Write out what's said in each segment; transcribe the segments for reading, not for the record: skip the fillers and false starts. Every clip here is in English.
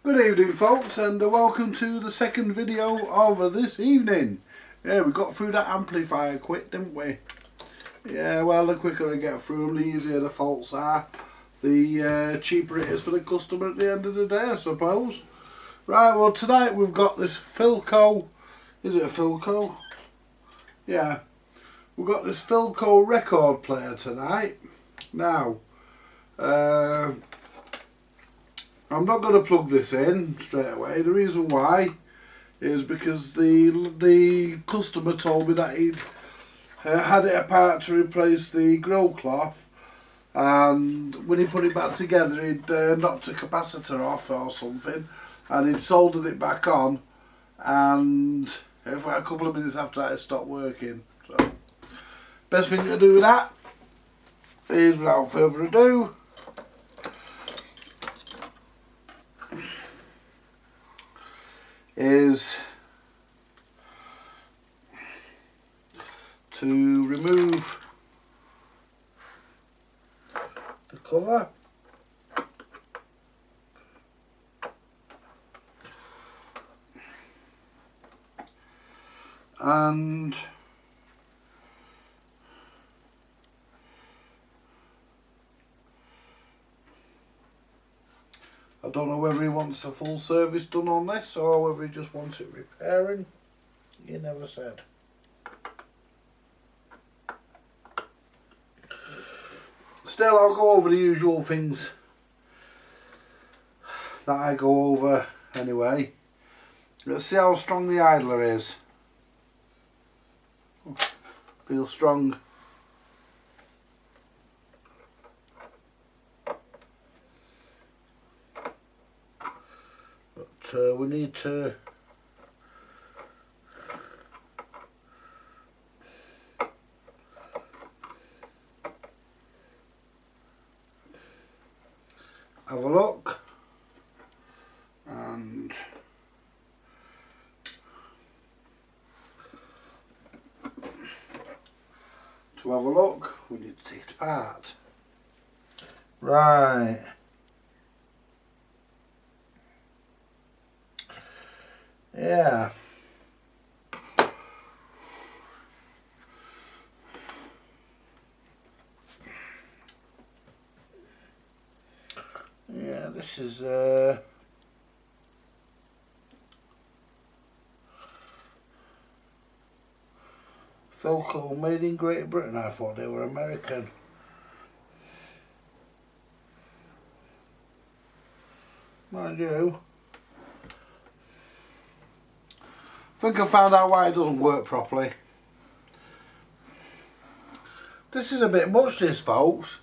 Good evening folks, and welcome to the second video of this evening. Yeah, we got through that amplifier quick, didn't we? Yeah, well, the quicker I get through them, the easier the faults are. The cheaper it is for the customer at the end of the day, I suppose. Right, well tonight we've got this Philco. Is it a Philco? Yeah. We've got this Philco record player tonight. Now, I'm not going to plug this in straight away. The reason why is because the customer told me that he'd had it apart to replace the grill cloth, and when he put it back together he'd knocked a capacitor off or something, and he'd soldered it back on, and a couple of minutes after that it stopped working. So best thing to do with that is, without further ado, is to remove the cover and I don't know whether he wants a full service done on this or whether he just wants it repairing. He never said. Still, I'll go over the usual things that I go over anyway. Let's see how strong the idler is. Feels strong. But we need to have a look, and to have a look we need to take it apart. Right. Yeah. Yeah, this is Philco, made in Great Britain. I thought they were American. Mind you, I think I found out why it doesn't work properly. This is a bit much, this, folks.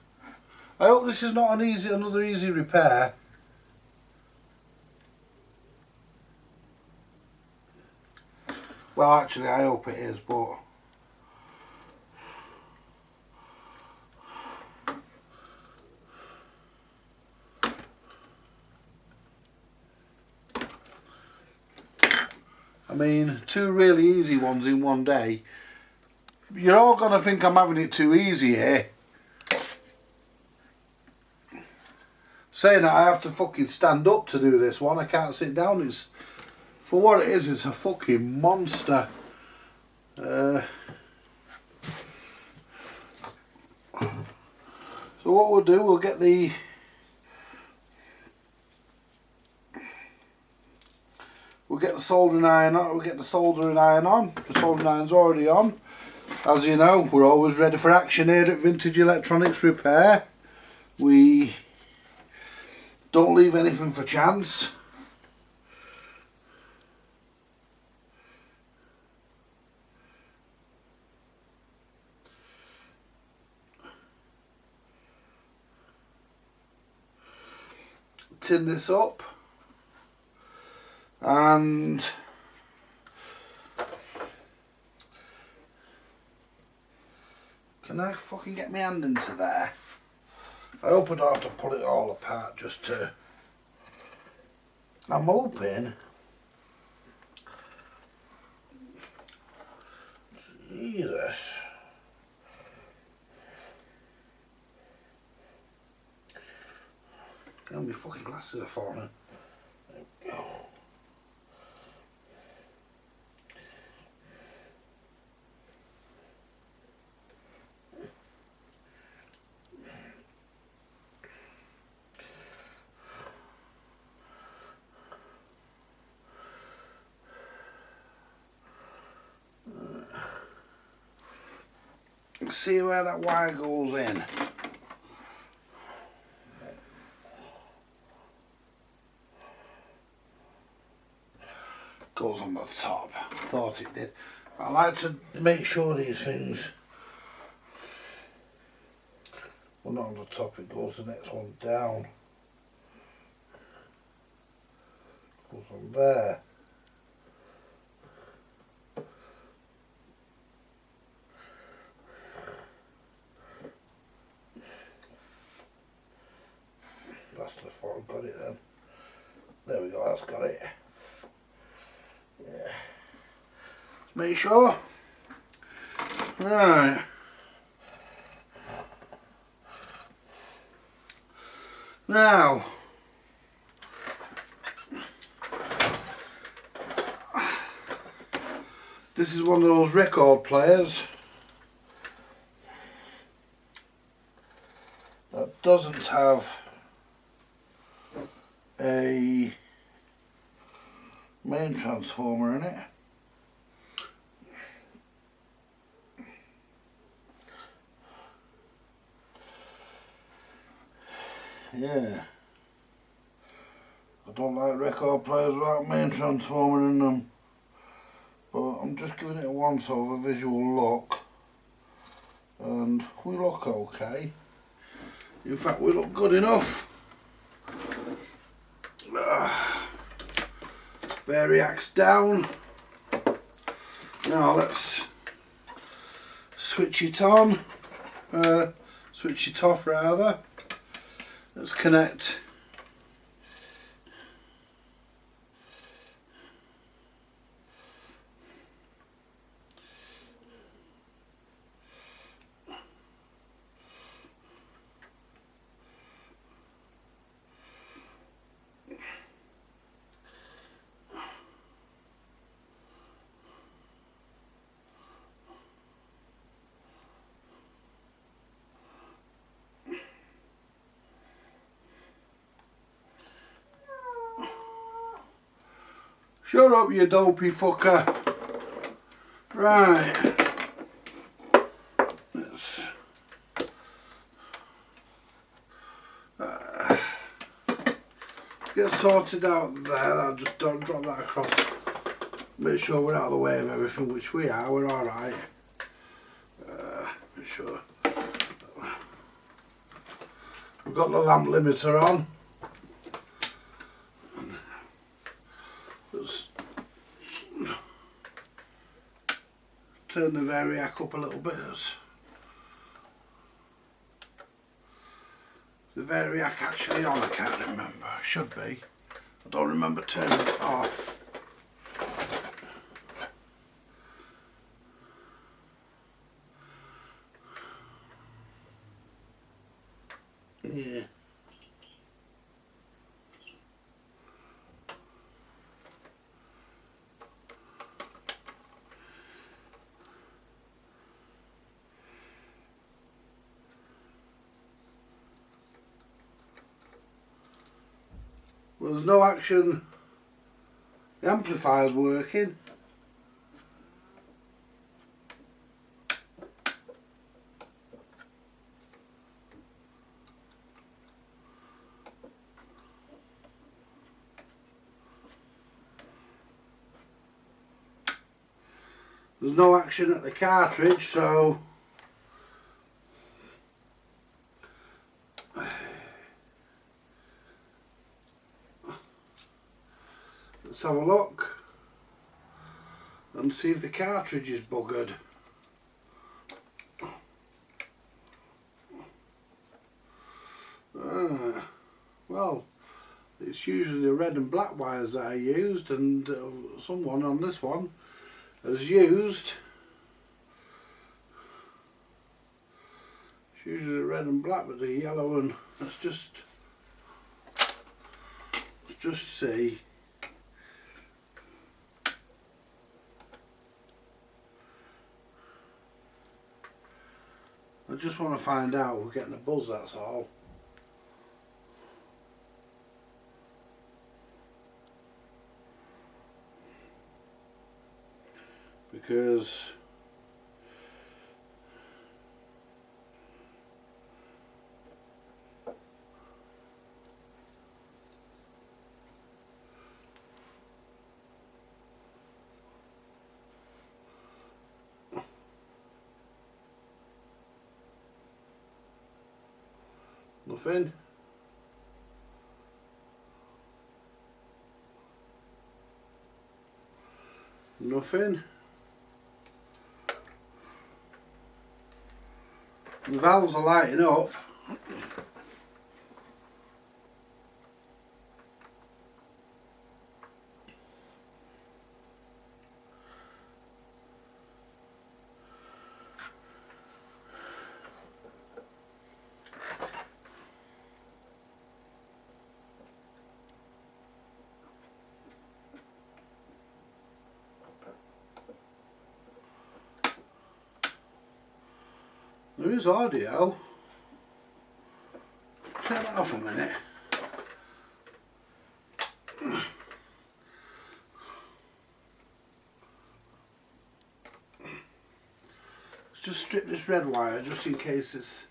I hope this is not another easy repair. Well, actually, I hope it is, but I mean, two really easy ones in one day. You're all going to think I'm having it too easy here. Saying that, I have to fucking stand up to do this one. I can't sit down. It's, for what it is, it's a fucking monster. So what we'll do, we'll get the soldering iron on. We'll get the soldering iron on. The soldering iron's already on. As you know, we're always ready for action here at Vintage Electronics Repair. We don't leave anything for chance. Tin this up, and can I fucking get my hand into there? I hope I don't have to pull it all apart just to... I'm hoping... Jesus. Oh, my fucking glasses are falling. See where that wire goes in. Goes on the top. I thought it did. I like to make sure these things, well, not on the top, it goes the next one down. Goes on there. That's the thought I've got it then. There we go, that's got it. Yeah. Let's make sure. Right. Now, this is one of those record players that doesn't have a main transformer in it. Yeah, I don't like record players without main transformer in them, but I'm just giving it a once over visual look, and we look okay. In fact, we look good enough. Variacs down. Now let's switch it on, switch it off rather. Let's connect Shut up, you dopey fucker. Right. Let's get sorted out there. I'll just don't drop that across. Make sure we're out of the way of everything, which we are. We're alright. Make sure. We've got the lamp limiter on. Let's turn the variac up a little bit. The variac actually on? I can't remember. It should be. I don't remember turning it off. Yeah. Well, there's no action. The amplifier's working. There's no action at the cartridge, so let's have a look and see if the cartridge is buggered. Well, it's usually the red and black wires that I used, and someone on this one has used, it's usually the red and black, but the yellow, and let's just see. I just want to find out if we're getting a buzz, that's all. Because Nothing. Nothing. The valves are lighting up. There is audio. Turn that off a minute. Let's just strip this red wire just in case it's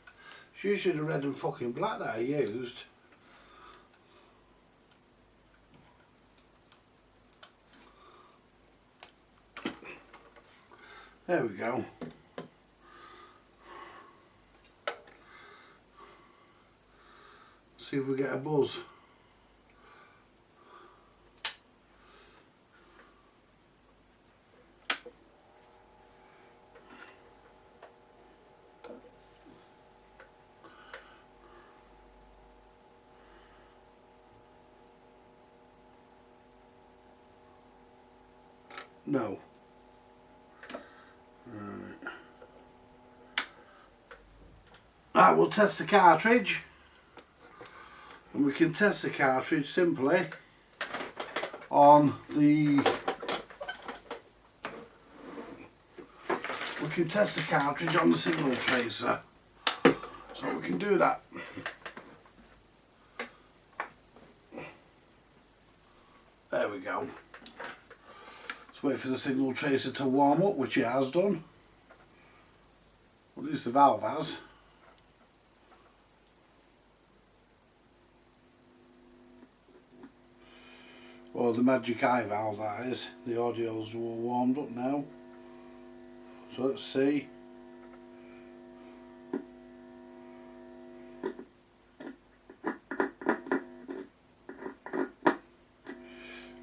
usually the red and fucking black that I used. There we go. See if we get a buzz. No. Right, we'll test the cartridge. And we can test the cartridge simply on the... We can test the cartridge on the signal tracer. So we can do that. There we go. Let's wait for the signal tracer to warm up, which it has done. At least the valve has. Or the magic eye valve, that is. The audio's all warmed up now. So let's see.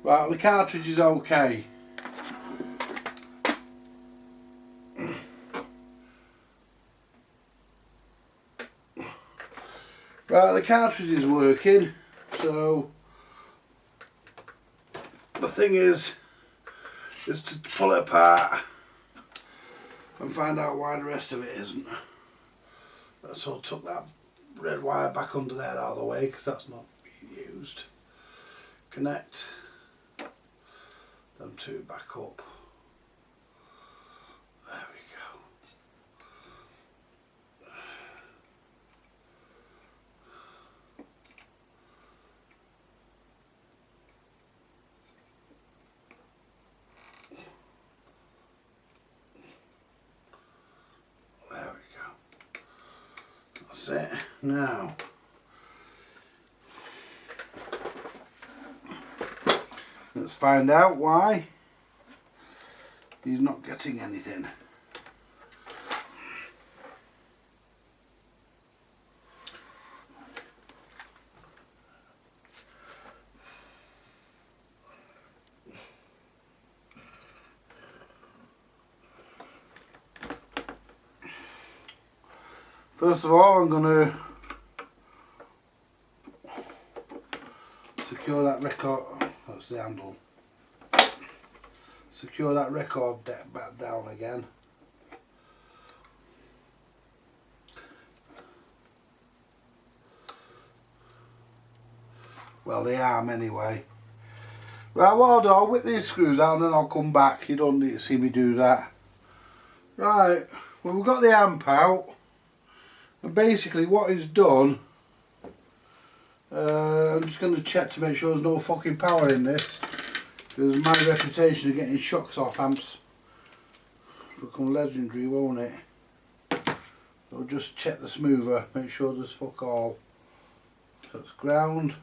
Right, the cartridge is okay. Right, the cartridge is working, so the thing is to pull it apart and find out why the rest of it isn't. So I took that red wire back under there out of the way because that's not being used. Connect them two back up. There we go. There we go. That's it. Now, let's find out why he's not getting anything. First of all, I'm going to secure that record. That's the handle. Secure that record deck back down again. Well, the arm anyway. Right, what I'll do, I'll whip these screws out and then I'll come back. You don't need to see me do that. Right, well, we've got the amp out. And basically what it's done, I'm just going to check to make sure there's no fucking power in this, because my reputation of getting shocks off amps will become legendary, won't it? So just check the smoother, make sure there's fuck all. So it's ground.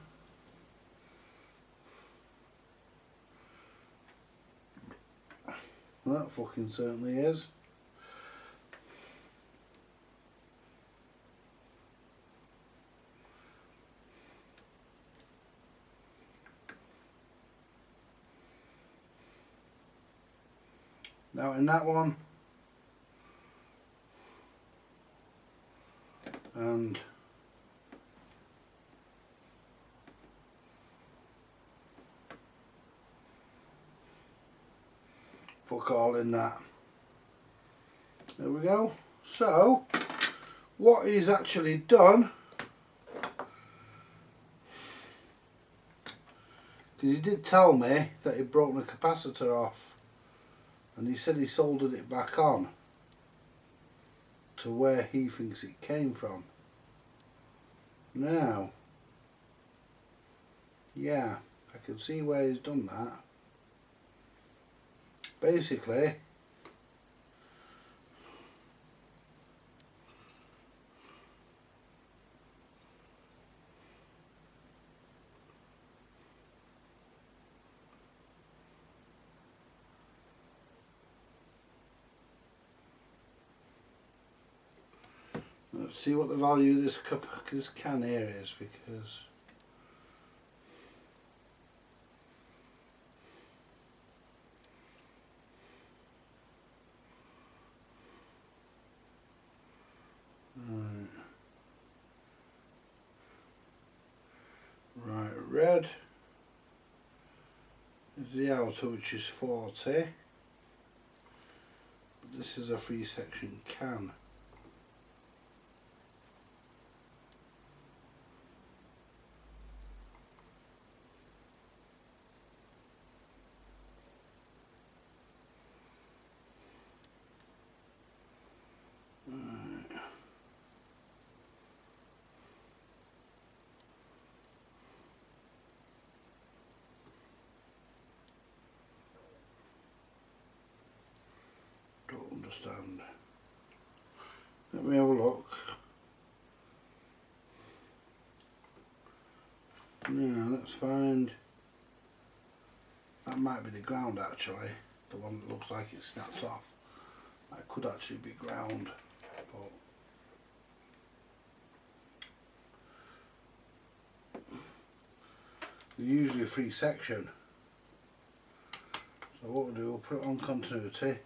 Well, that fucking certainly is. Now in that one, and fuck all in that. There we go. So what he's actually done, because he did tell me that he'd broken the capacitor off, and he said he soldered it back on to where he thinks it came from. Now, yeah, I can see where he's done that. Basically, let's see what the value of this can here is, because right, red is the outer, which is 40, but this is a 3-section can. Don't understand. Let me have a look. Yeah, let's find. That might be the ground actually. The one that looks like it snaps off. That could actually be ground. But they're usually a 3-section. So what we'll do, we'll put it on continuity.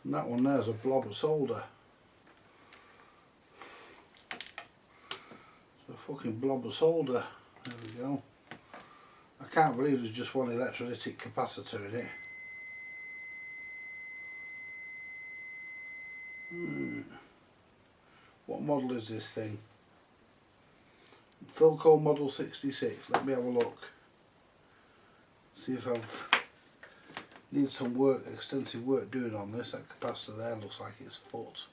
And that one there's a blob of solder. It's a fucking blob of solder. There we go. I can't believe there's just one electrolytic capacitor in it. What model is this thing? Philco model 66. Let me have a look. See if I've need some work, extensive work doing on this. That capacitor there looks like it's foot.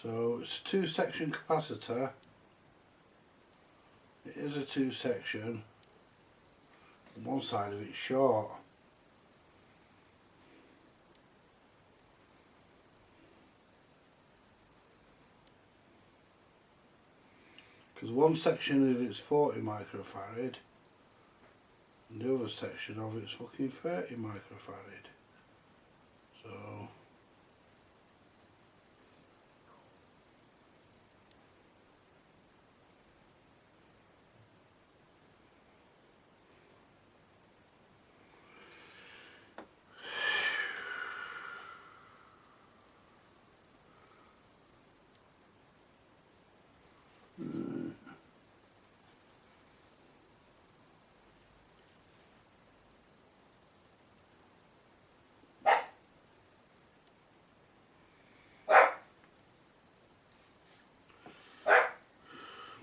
So it's a 2-section capacitor. It is a 2-section. One side of it's short. Because one section of it's 40 microfarad and the other section of it's fucking 30 microfarad. So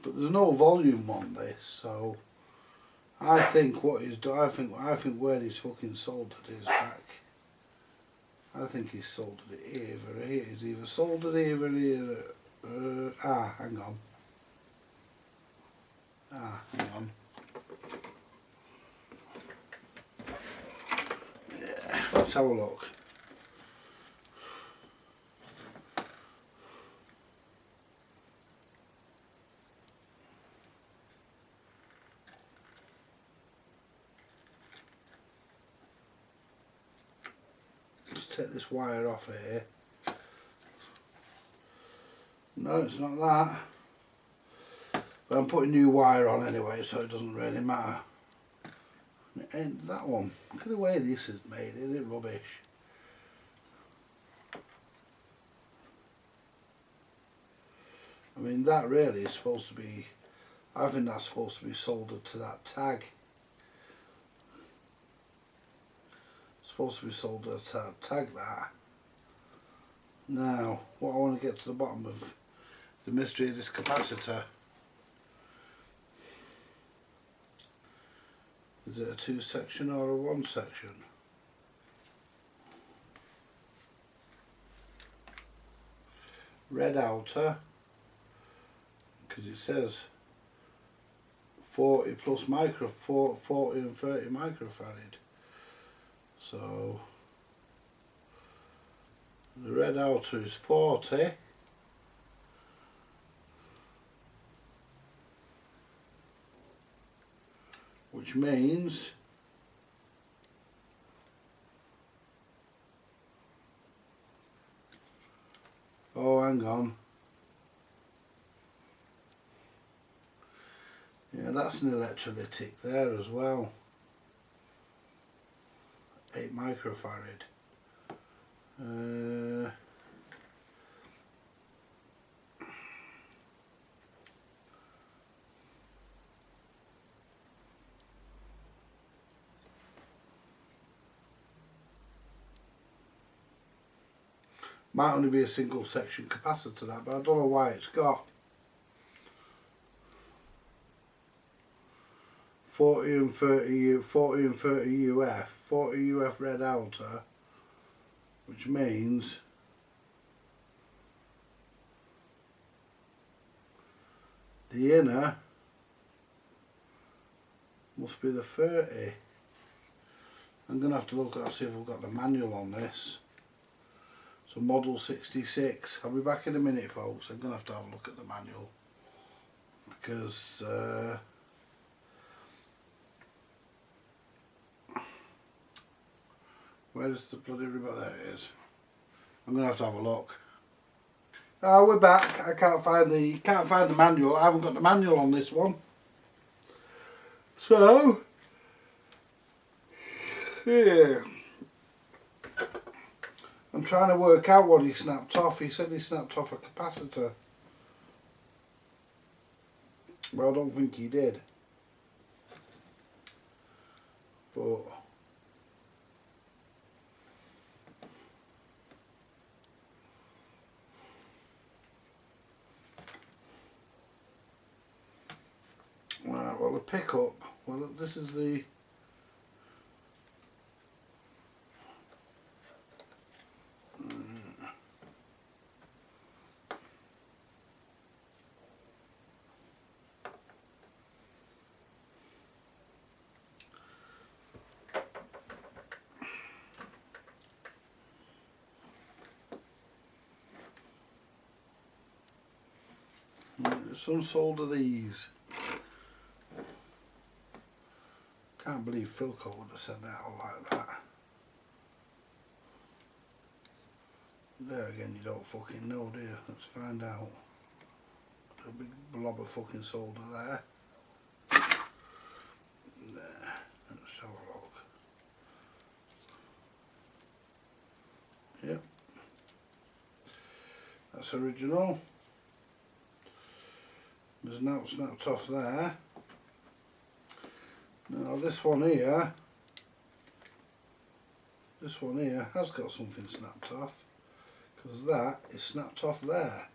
but there's no volume on this, so I think what he's done, I think where he's fucking soldered is back. I think he's soldered it either here. He's either soldered either here. Hang on. Hang on. Yeah, let's have a look. take this wire off here. No, it's not that. But I'm putting new wire on anyway, so it doesn't really matter. It ain't that one. Look at the way this is made, isn't it rubbish? I mean, that really is supposed to be, I think that's supposed to be soldered to that tag. It's supposed to be soldered to that tag, that. Now, what I want to get to the bottom of the mystery of this capacitor. Is it a 2-section or a 1-section? Red outer, because it says 40 plus 40 and 30 microfarad. So the red outer is 40. Which means oh, hang on. Yeah, that's an electrolytic there as well. 8 microfarad. Might only be a single section capacitor that, but I don't know why it's got 40 and 30 UF, 40 UF red outer, which means the inner must be the 30. I'm going to have to look at see if we've got the manual on this. So model 66. I'll be back in a minute, folks. I'm going to have a look at the manual because where is the bloody remote? There it is. I'm going to have a look. We're back. I can't find the manual. I haven't got the manual on this one. So yeah. I'm trying to work out what he snapped off. He said he snapped off a capacitor. Well, I don't think he did. But right, well, the pickup, well, this is the some solder these. Can't believe Philco would have sent that out like that. There again, you don't fucking know, do you? Let's find out. A big blob of fucking solder there. There. Let's have a look. Yep. That's original. There's no snapped off there. Now this one here has got something snapped off, because that is snapped off there.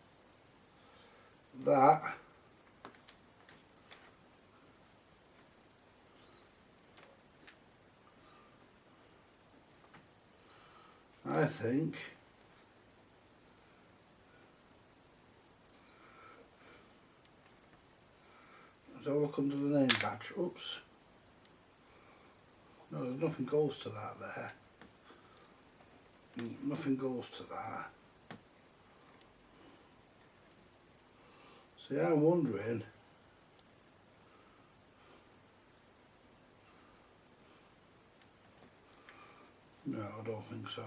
That I think let's have a look under the name badge. Oops. No, there's nothing goes to that there. Nothing goes to that. See, I'm wondering. No, I don't think so.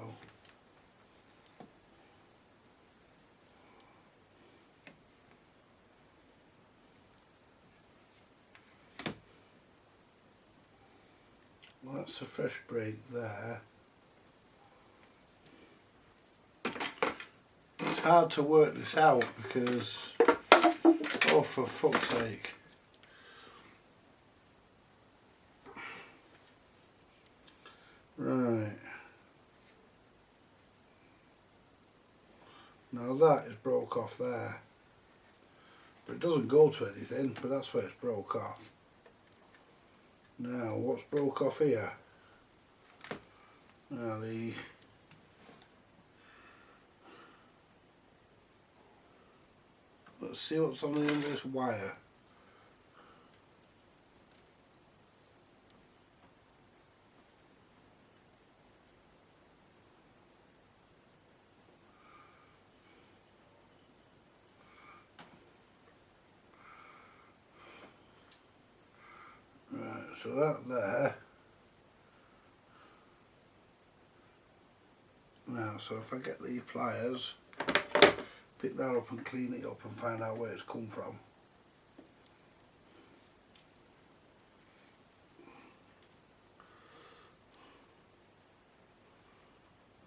That's a fresh break there. It's hard to work this out because, oh for fuck's sake. Right. Now that is broke off there. But it doesn't go to anything, but that's where it's broke off. Now what's broke off here? Now let's see what's on the end of this wire. Right, so that there. Now, so if I get the pliers, pick that up and clean it up and find out where it's come from.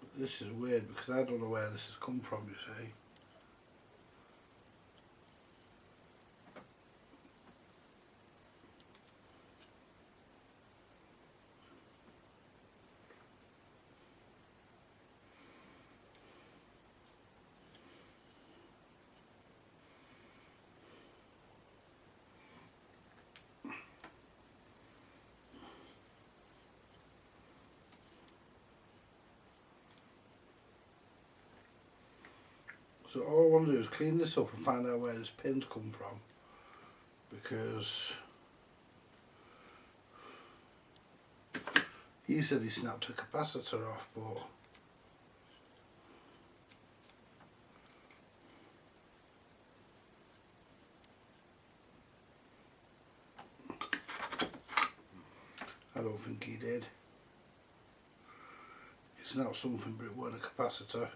But this is weird because I don't know where this has come from, you see. So all I want to do is clean this up and find out where this pin's come from, because he said he snapped a capacitor off, but I don't think he did. He snapped something, but it wasn't a capacitor.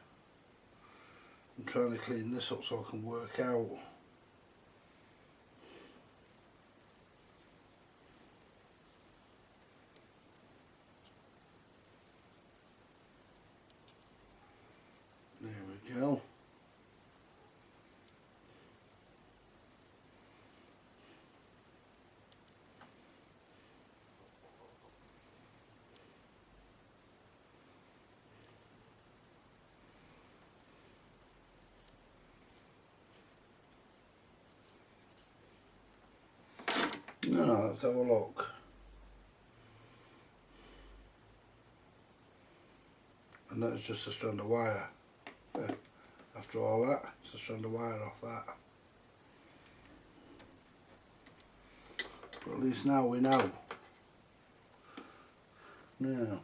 I'm trying to clean this up so I can work out there we go. Now let's have a look. And that's just a strand of wire. Yeah. After all that, it's a strand of wire off that. But at least now we know. Now.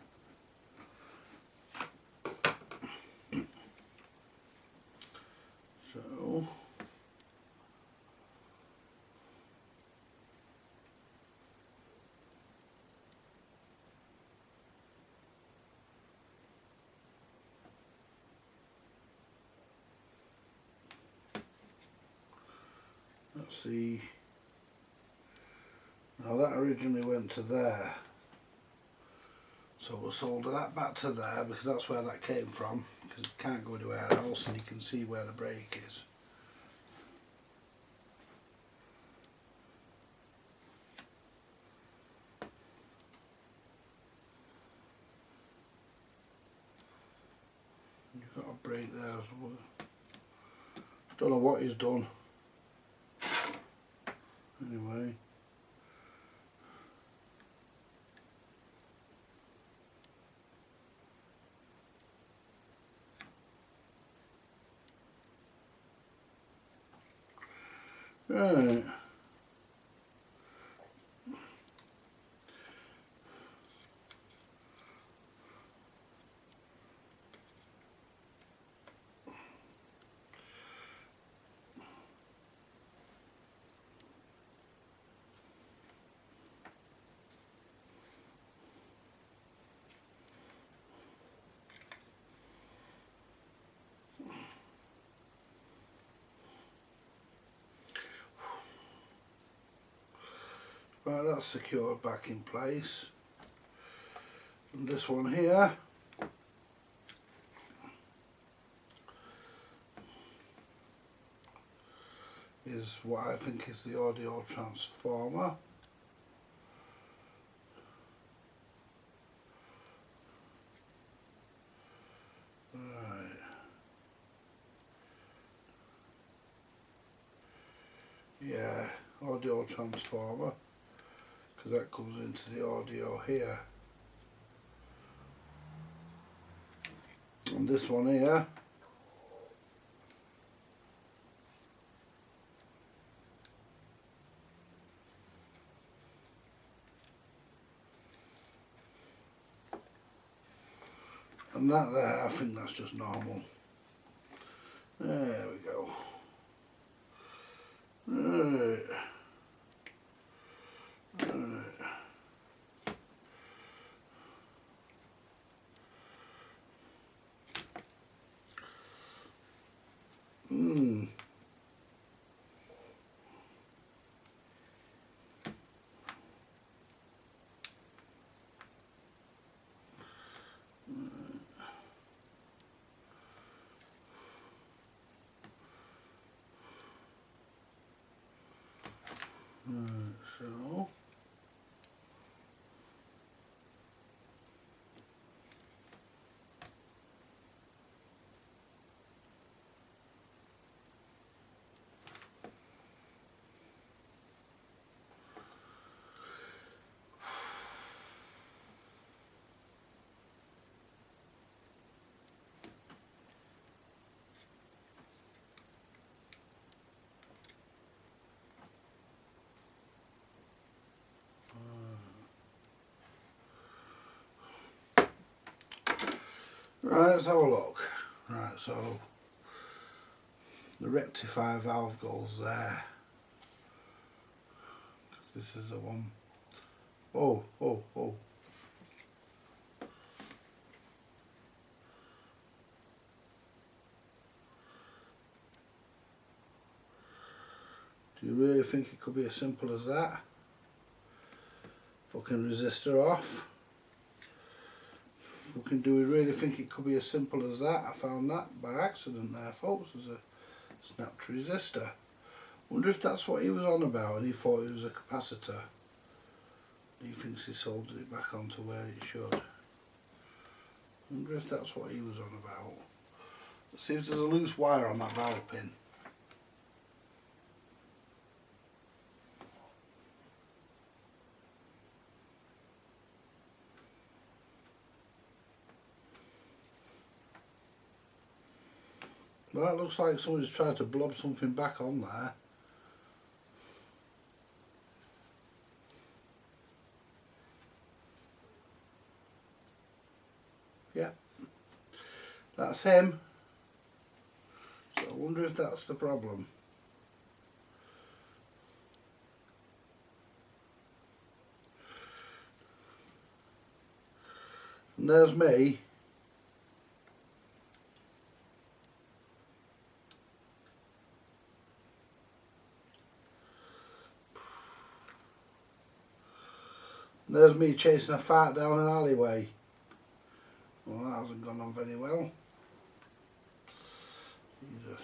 So. Let's see. Now that originally went to there, so we'll solder that back to there because that's where that came from, because it can't go anywhere else, and you can see where the break is. You've got a break there as well. Don't know what he's done. Anyway. Right. Right, that's secured back in place. And this one here is what I think is the audio transformer. Right. Yeah, audio transformer, because that comes into the audio here. And this one here and that there, I think that's just normal. There we go. Right. Right. So right, let's have a look. Right, so the rectifier valve goes there. This is the one. Oh. Do you really think it could be as simple as that? Fucking resistor off. Do we really think it could be as simple as that? I found that by accident there, folks. There's a snapped resistor. Wonder if that's what he was on about and he thought it was a capacitor. He thinks he soldered it back onto where it should. Wonder if that's what he was on about. Let's see if there's a loose wire on that valve pin. Well, that looks like somebody's tried to blob something back on there. Yeah, that's him. So I wonder if that's the problem. And there's me. And there's me chasing a fart down an alleyway. Well, that hasn't gone on very well. Jesus.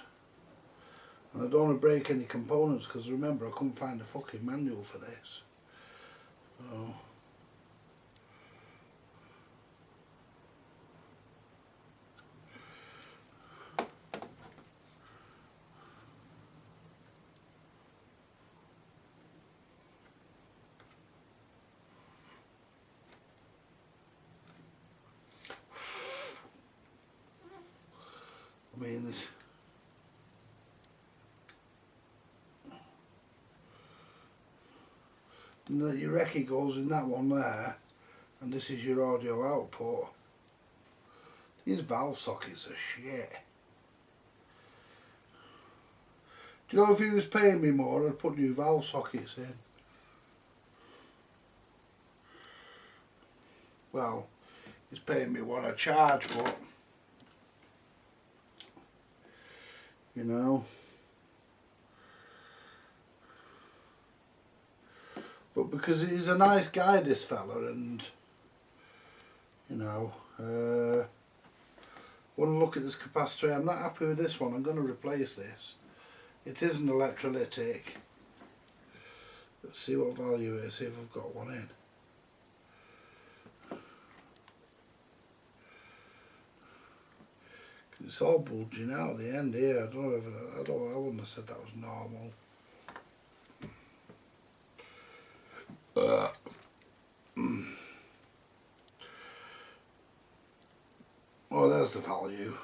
And I don't want to break any components because remember I couldn't find a fucking manual for this. So I mean, your recce goes in that one there, and this is your audio output. These valve sockets are shit. Do you know if he was paying me more, I'd put new valve sockets in. Well, he's paying me what I charge, but you know. But because he's a nice guy, this fella, and you know, want to look at this capacitor. I'm not happy with this one. I'm going to replace this. It is an electrolytic. Let's see what value it is, see if I've got one in. It's all bulging out at the end here. I don't know if I wouldn't have said that was normal. Oh, there's the value.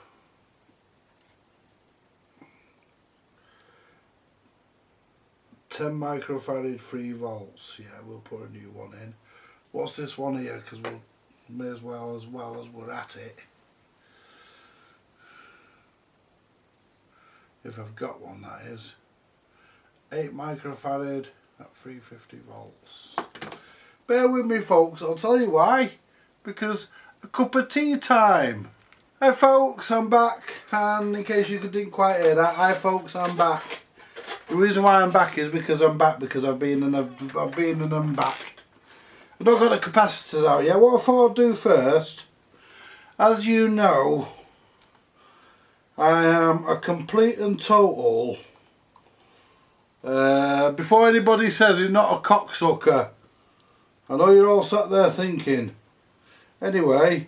10 microfarad 3 volts. Yeah, we'll put a new one in. What's this one here? Because we'll may as well as we're at it. If I've got one, that is. 8 microfarad at 350 volts. Bear with me, folks. I'll tell you why. Because a cup of tea time. Hi folks, I'm back, and in case you didn't quite hear that, hi folks, I'm back. The reason why I'm back is because I'm back, because I've been and I'm back. I've not got the capacitors out yet. What I thought I'd do first, as you know, I am a complete and total, before anybody says he's not a cocksucker, I know you're all sat there thinking, anyway,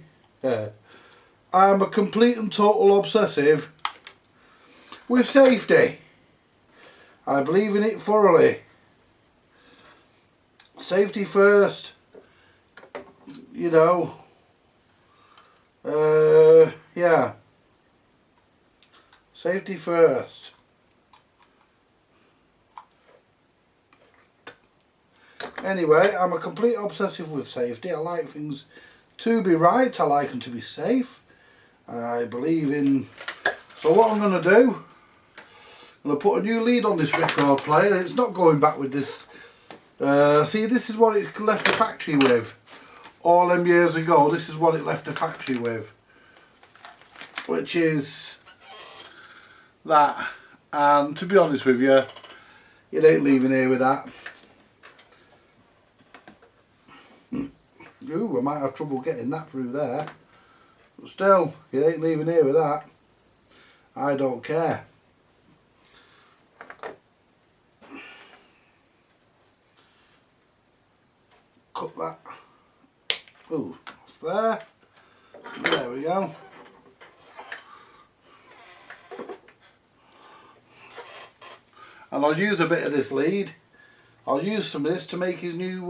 I'm a complete and total obsessive with safety. I believe in it thoroughly. Safety first, you know, yeah, safety first. Anyway, I'm a complete obsessive with safety. I like things to be right, I like them to be safe. I believe in, so what I'm going to do, I'm going to put a new lead on this record player. It's not going back with this, see, this is what it left the factory with. All them years ago, this is what it left the factory with. Which is that, and to be honest with you, it ain't leaving here with that. Ooh, I might have trouble getting that through there. But still, you ain't leaving here with that. I don't care. Cut that. Ooh, off there. There we go. And I'll use a bit of this lead. I'll use some of this to make his new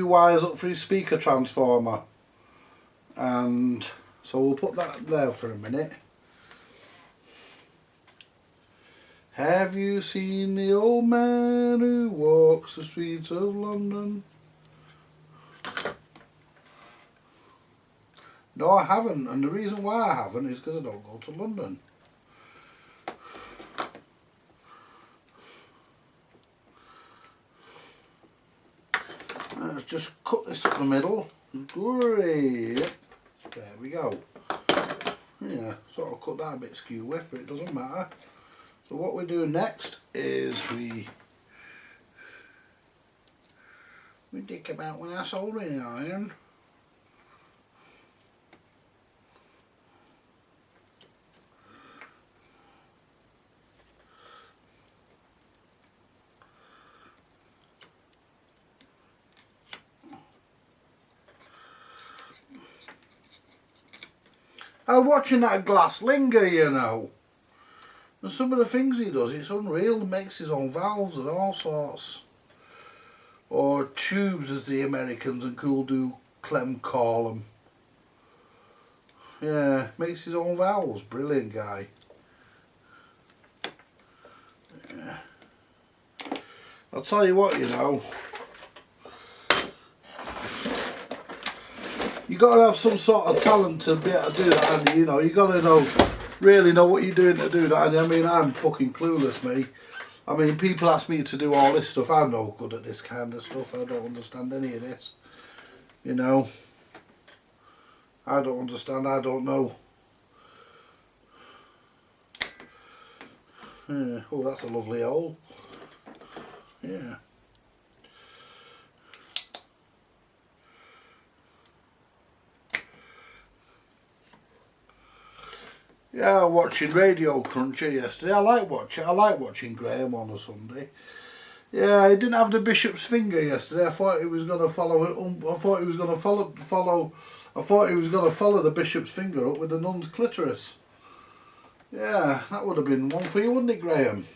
wires up for his speaker transformer. And so we'll put that there for a minute. Have you seen the old man who walks the streets of London? No, I haven't, and the reason why I haven't is because I don't go to London. Let's just cut this up the middle. Great. There we go. Yeah, sort of cut that a bit skew with, but it doesn't matter. So what we do next is we dig about with our soldering iron. I'm watching that glass linger, you know. And some of the things he does, it's unreal. He makes his own valves and all sorts. Or tubes, as the Americans and cool do Clem call them. Yeah, makes his own valves. Brilliant guy. Yeah. I'll tell you what, you know. You got to have some sort of talent to be able to do that, and you know, you got to know, really know what you're doing to do that. And I mean, I'm fucking clueless, me. I mean, people ask me to do all this stuff. I'm no good at this kind of stuff. I don't understand any of this. You know, I don't understand. I don't know. Yeah. Oh, that's a lovely hole. Yeah. Yeah, watching Radio Cruncher yesterday. I like watching Graham on a Sunday. Yeah, he didn't have the bishop's finger yesterday. I thought he was going to follow it. I thought he was going to follow. I thought he was going to follow the bishop's finger up with the nun's clitoris. Yeah, that would have been one for you, wouldn't it, Graham?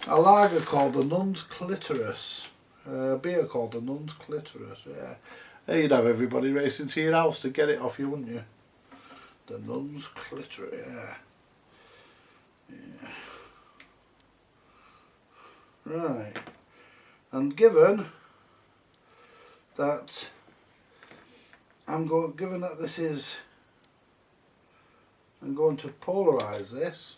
A lager called the nun's clitoris. Beer called the nun's clitoris. Yeah, you'd have everybody racing to your house to get it off you, wouldn't you? The nun's clitoris. Yeah. Right, and given that I'm going to polarise this.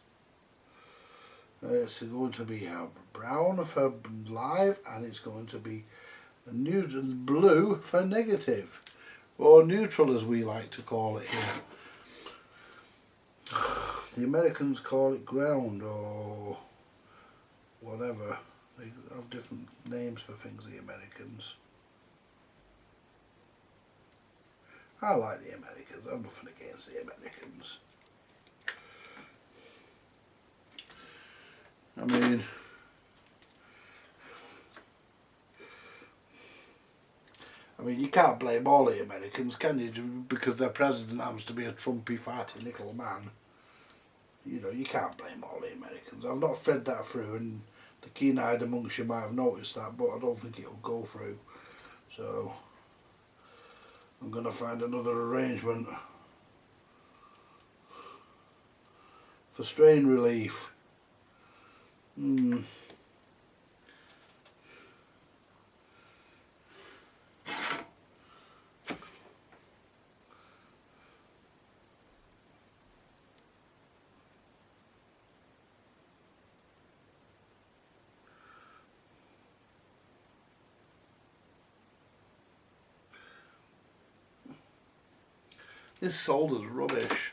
It's going to be brown for live, and it's going to be blue for negative, or neutral as we like to call it here. The Americans call it ground or whatever. They have different names for things, the Americans. I like the Americans. I'm nothing against the Americans. I mean, you can't blame all the Americans, can you? Because their president happens to be a Trumpy, farty little man. You know, you can't blame all the Americans. I've not fed that through, and the keen-eyed amongst you might have noticed that, but I don't think it'll go through. So I'm going to find another arrangement for strain relief. This solder's rubbish.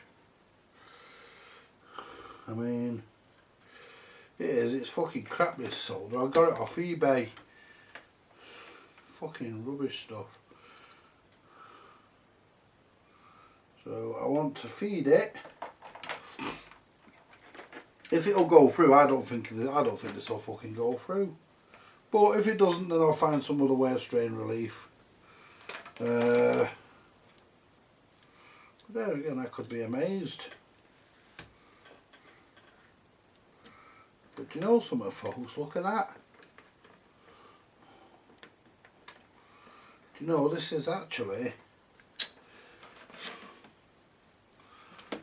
I mean, it is, it's fucking crap, this solder. I got it off eBay. Fucking rubbish stuff. So I want to feed it. If it'll go through, I don't think this will fucking go through. But if it doesn't, then I'll find some other way of strain relief. There again, I could be amazed. But you know something, folks, look at that. Do you know, this is actually...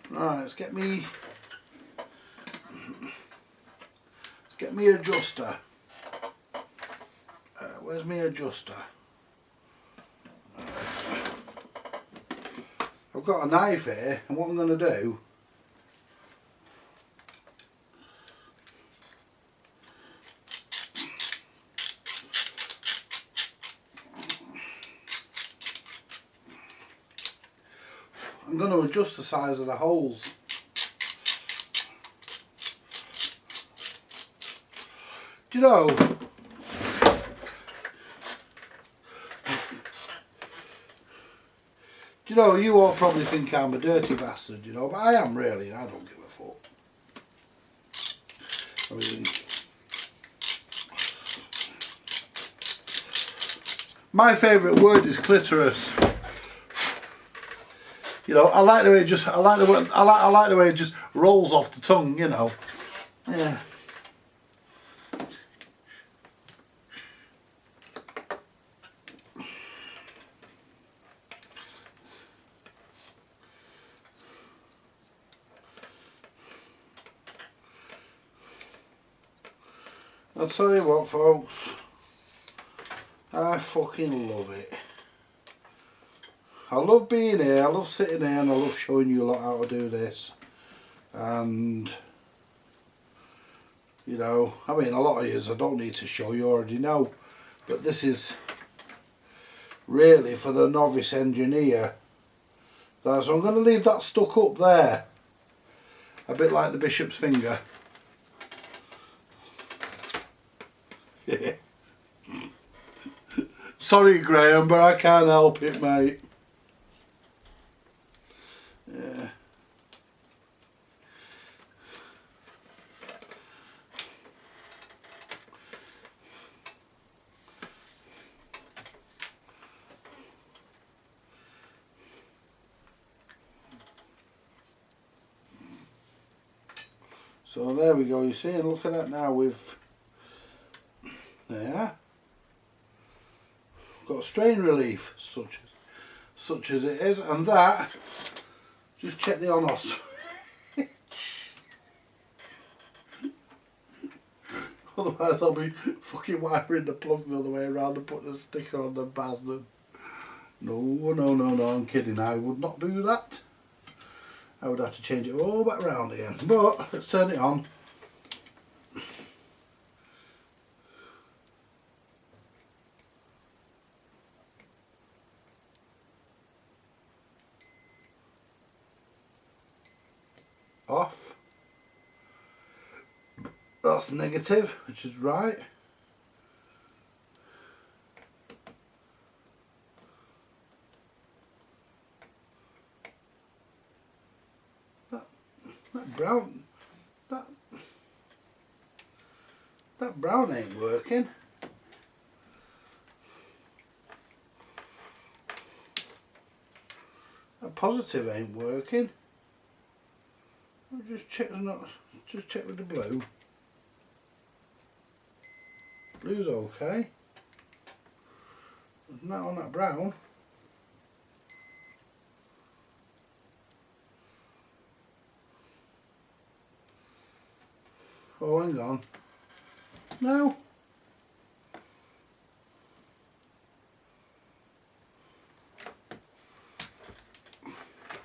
Right, let's get me adjuster. Where's my adjuster? I've got a knife here, and what I'm going to do, I'm going to adjust the size of the holes. Do you know, you all probably think I'm a dirty bastard, you know, but I am really, and I don't give a fuck. I mean, my favourite word is clitoris. You know, I like the way it just rolls off the tongue, you know. Yeah. I'll tell you what, folks, I fucking love it. I love being here, I love sitting here, and I love showing you a lot how to do this. And, you know, I mean, a lot of yous I don't need to show, you already know. But this is really for the novice engineer. So I'm going to leave that stuck up there. A bit like the bishop's finger. Sorry, Graham, but I can't help it, mate. Yeah. So there we go, you see, and look at that now, we've there got strain relief such as it is, and that, just check the on-off. Otherwise I'll be fucking wiring the plug the other way around and putting a sticker on the bastard. No, I'm kidding, I would not do that. I would have to change it all back round again, but let's turn it on. Off. That's negative, which is right. That brown ain't working. That positive ain't working. I'll just check with the blue. Blue's okay. Not on that brown. Oh, hang on. No.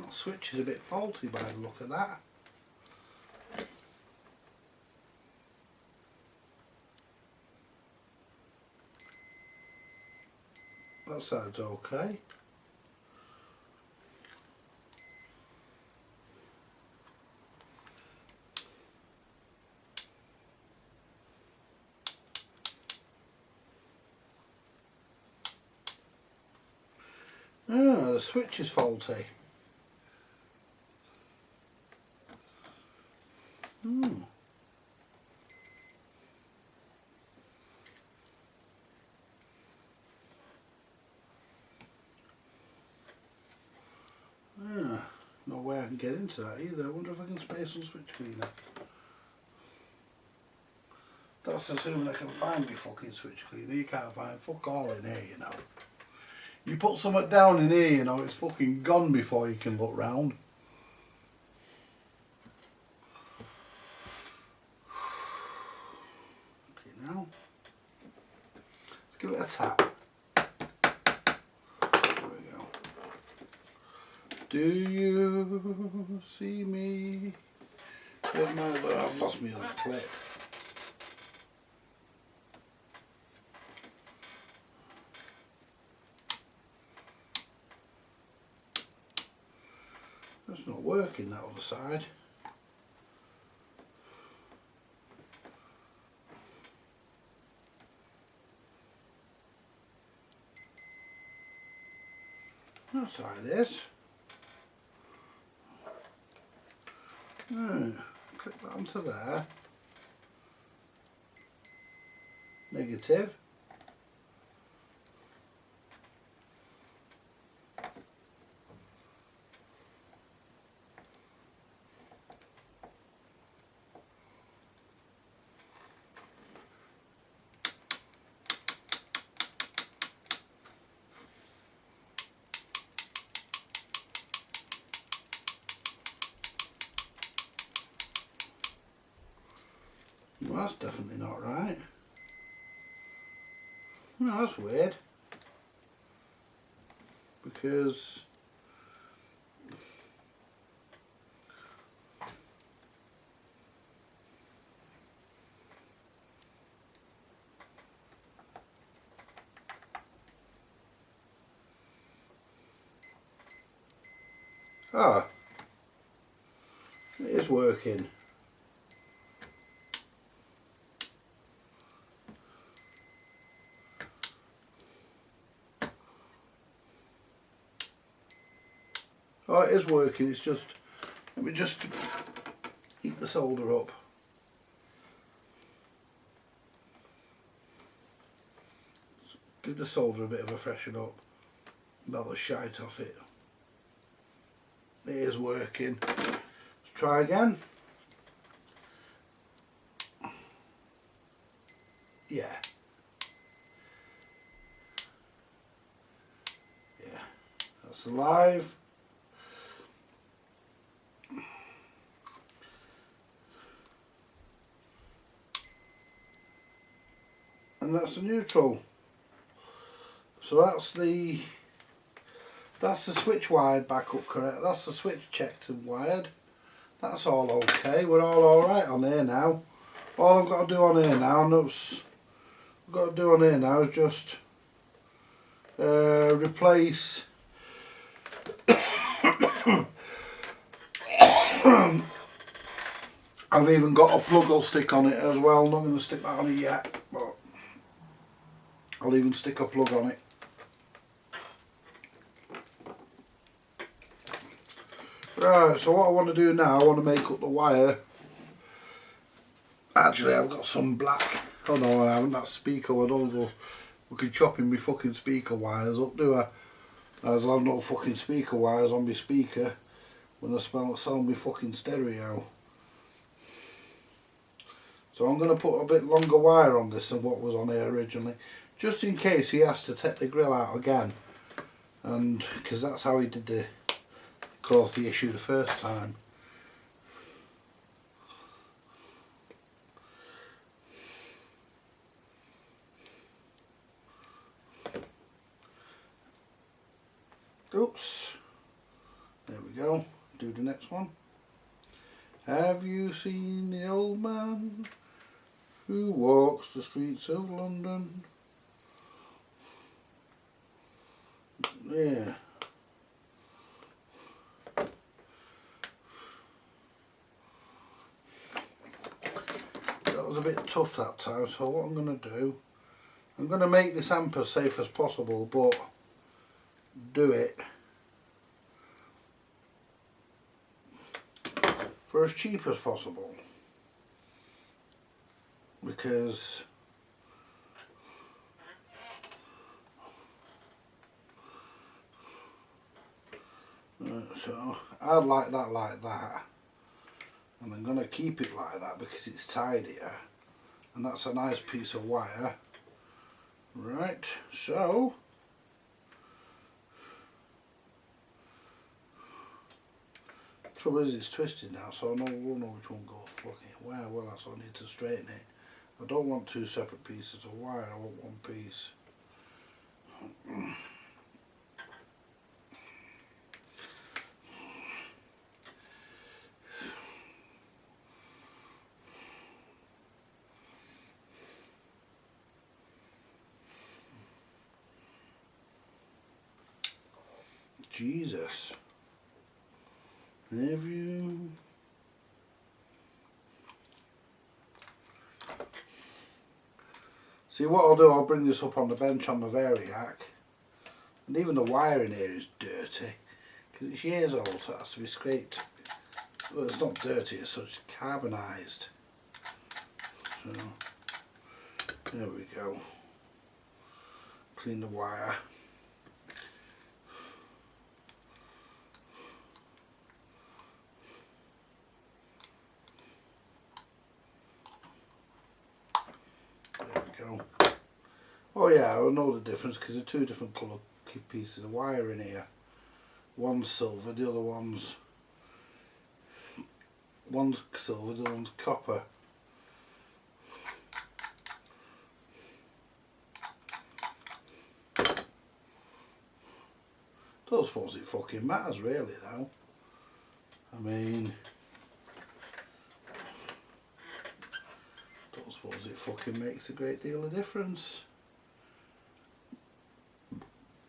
That switch is a bit faulty by the look of that. That side's okay. Ah, the switch is faulty. No way I can get into that either. I wonder if I can spray some switch cleaner. That's assuming I can find my fucking switch cleaner. You can't find fuck all in here, you know. You put something down in here, you know, it's fucking gone before you can look round. Okay, now let's give it a tap. There we go. Do you see me? Where's my other? I've lost my other clip. That's not working, that other side. That side is. Right, click that onto there. Negative. Well, that's definitely not right. No, that's weird. Because it is working. Oh, it is working, it's just, let me just heat the solder up. Give the solder a bit of a freshen up, melt the shite off it. It is working. Let's try again. Yeah. Yeah. That's alive. And that's the neutral. So that's the switch wired back up correct. That's the switch checked and wired. That's all okay. We're all alright on here now. All I've got to do on here now, is just replace I've even got a plug I'll stick on it as well. I'm not going to stick that on it yet, but I'll even stick a plug on it. Right, so what I want to do now, I want to make up the wire. Actually, I've got some black. Oh no, I haven't. That speaker. I don't go fucking chopping my fucking speaker wires up, do I? As I'll have no fucking speaker wires on my speaker when I sell my fucking stereo. So I'm going to put a bit longer wire on this than what was on here originally, just in case he has to take the grill out again, and because that's how he did cause the issue the first time. Oops. There we go. Do the next one. Have you seen the old man who walks the streets of London? Yeah. That was a bit tough that time, so what I'm going to do, I'm going to make this amp as safe as possible, but do it for as cheap as possible, because so I'd like that, and I'm going to keep it like that because it's tidier, and that's a nice piece of wire. Right, so trouble is it's twisted now, so I will know which one goes fucking where. Well, that's I need to straighten it. I don't want two separate pieces of wire, I want one piece. Jesus. Have you... See what I'll do, I'll bring this up on the bench on the Variac, and even the wire in here is dirty because it's years old, so it has to be scraped. Well, it's not dirty as such, it's carbonised. So there we go. Clean the wire. Oh yeah, I know the difference because they're two different colour pieces of wire in here. One's silver, the other one's silver, the other one's copper. Don't suppose it fucking matters really though. I mean, don't suppose it fucking makes a great deal of difference.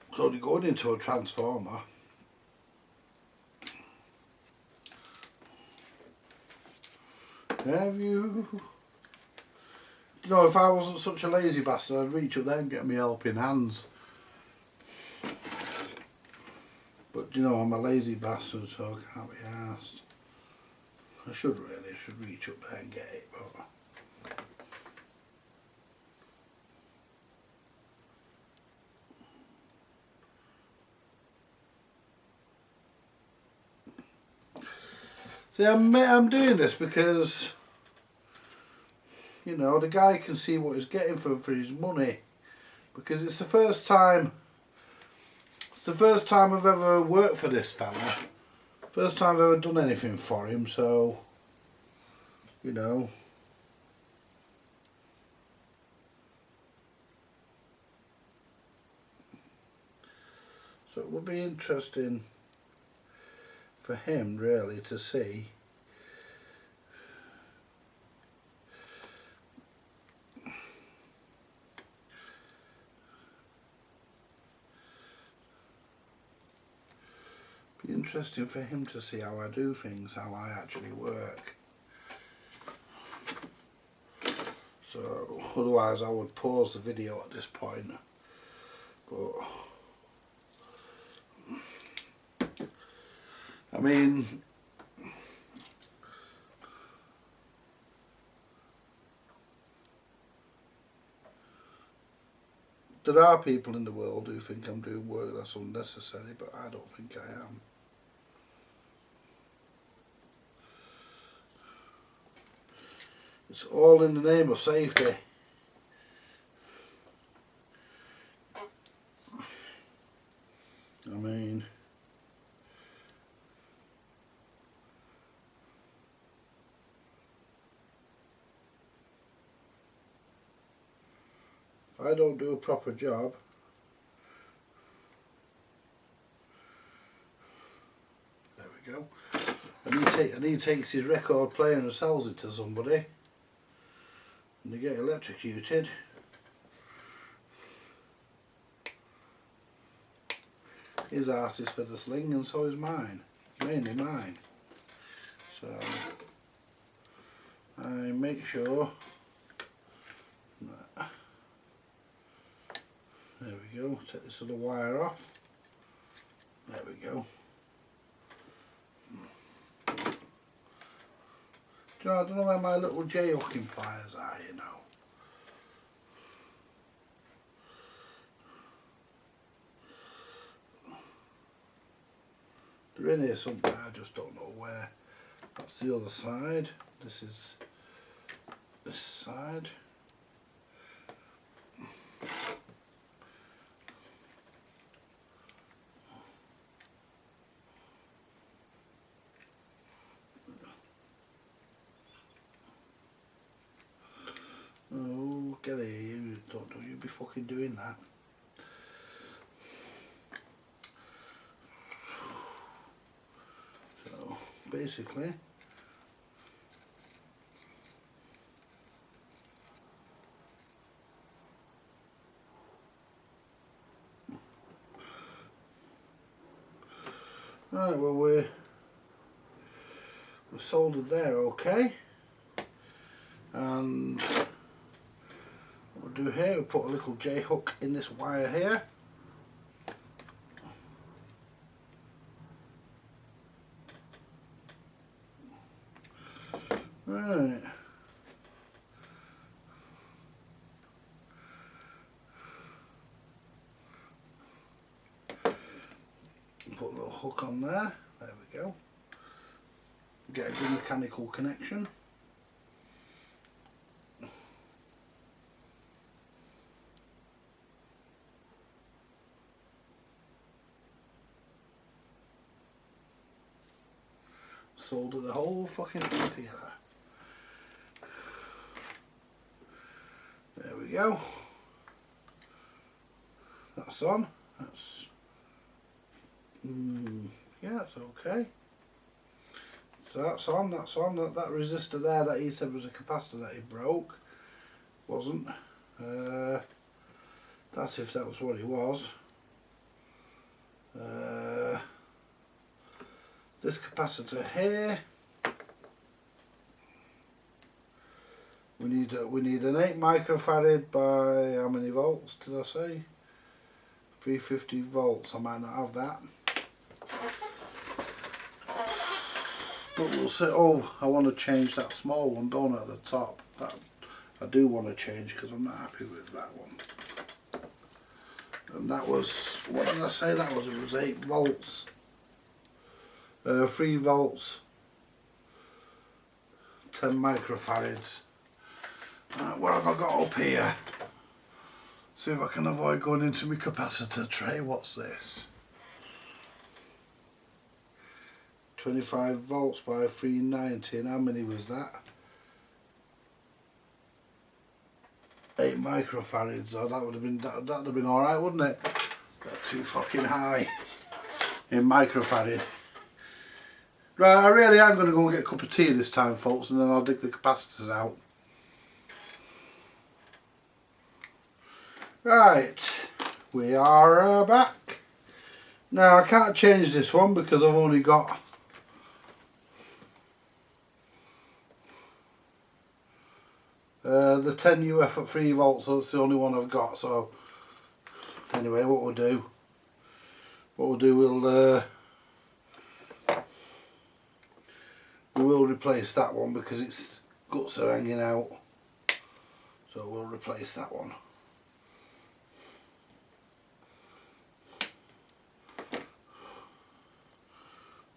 It's only going into a transformer. Have you? You know, if I wasn't such a lazy bastard, I'd reach up there and get me helping hands. But you know, I'm a lazy bastard, so I can't be arsed. I should reach up there and get it, but... See, I'm doing this because you know, the guy can see what he's getting for his money, because it's the first time I've ever worked for this fella, first time I've ever done anything for him, so you know, so it would be interesting for him really to see interesting for him to see how I do things, how I actually work. So otherwise I would pause the video at this point, but I mean, there are people in the world who think I'm doing work that's unnecessary, but I don't think I am. It's all in the name of safety. I mean, if I don't do a proper job, there we go, and he takes his record player and sells it to somebody, and they get electrocuted, his arse is for the sling, and so is mine, mainly mine. So I make sure that, there we go, take this little wire off, there we go. Do you know, I don't know where my little J-hooking pliers are, you know. They're in here somewhere, I just don't know where. That's the other side. This is this side. Oh, get here, you don't know, you be fucking doing that. So basically, right, well we're soldered there, okay. And what we'll do here, we'll put a little J-hook in this wire here. Right. Put a little hook on there. There we go. Get a good mechanical connection. Solder the whole fucking thing together. There we go. That's on. That's yeah, it's okay. So that's on. That's on. That resistor there that he said was a capacitor that he broke wasn't. That's if that was what it was. This capacitor here. We need an 8 microfarad by how many volts did I say? 350 volts. I might not have that. But we'll say, oh, I want to change that small one, don't I, at the top. That I do want to change because I'm not happy with that one. And that was, what did I say that was? It was 8 volts. 3 volts. 10 microfarads. Right, what have I got up here? See if I can avoid going into my capacitor tray. What's this? 25 volts by 390, and how many was that? 8 microfarads. Oh, that would have been that'd have been all right, wouldn't it? That's too fucking high in microfarad. Right, I really am going to go and get a cup of tea this time, folks, and then I'll dig the capacitors out. Right, we are back. Now I can't change this one because I've only got the 10 UF at 3 volts, so that's the only one I've got. So anyway, what we'll do, we will replace that one because its guts are hanging out. So we'll replace that one.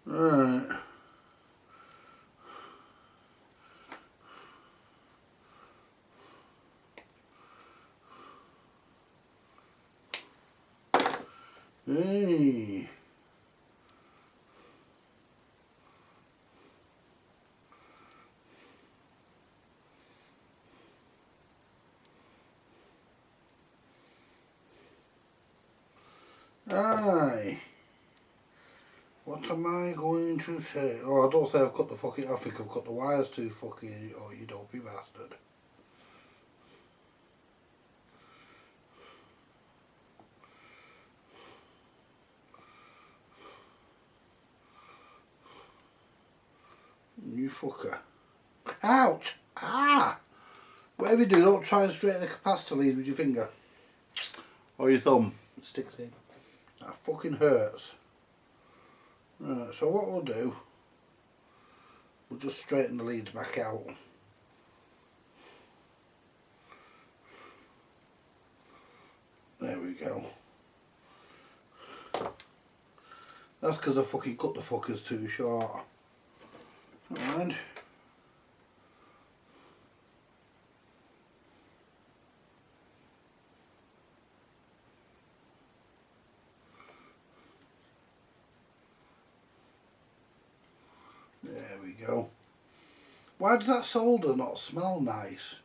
Right. Hey. Aye. What am I going to say? Oh, I don't say I've cut the fucking. I think I've cut the wires too fucking. Oh, you dopey bastard. You fucker. Ouch! Ah! Whatever you do, don't try and straighten the capacitor lead with your finger. Or your thumb. It sticks in. That fucking hurts. Right, so what we'll do, we'll just straighten the leads back out. There we go. That's because I fucking cut the fuckers too short. And there we go. Why does that solder not smell nice?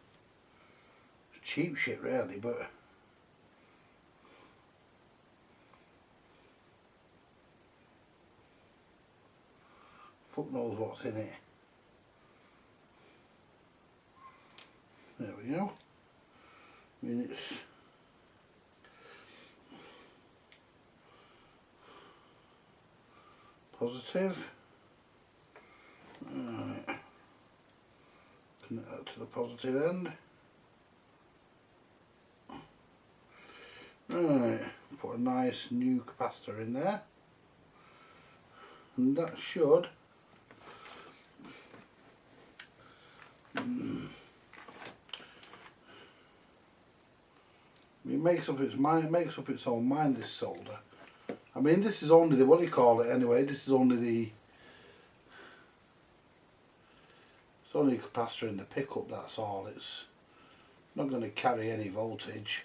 It's cheap shit really, but fuck knows what's in it. There we go. I mean, it's positive. Right. Connect that to the positive end. Right. Put a nice new capacitor in there. And that should it makes up its mind, it makes up its own mind, this solder. I mean, this is only the, what do you call it anyway, this is only the, it's only a capacitor in the pickup, that's all. It's not going to carry any voltage,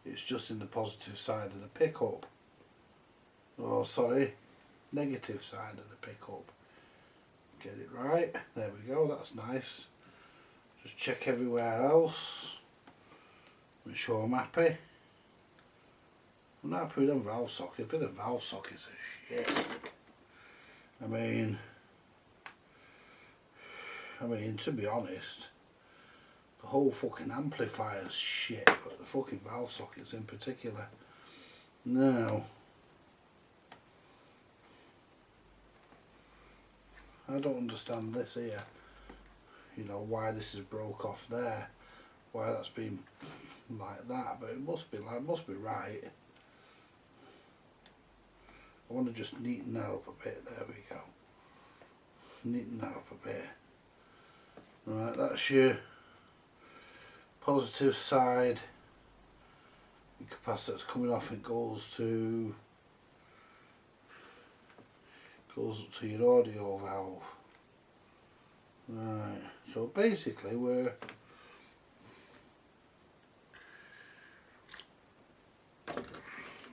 it's just in the positive side of the pickup. Oh sorry, negative side of the pickup. Get it right, there we go, that's nice. Just check everywhere else. Make sure I'm happy. I'm not happy with them valve sockets. I think the valve sockets are shit. I mean, to be honest, the whole fucking amplifier's shit, but the fucking valve sockets in particular. Now, I don't understand this here. You know, why this is broke off there. Why that's been like that, but it must be right. I want to just neaten that up a bit. There we go. Neaten that up a bit. Right, that's your positive side. The capacitor that's coming off, it goes up to your audio valve. Right, so basically we're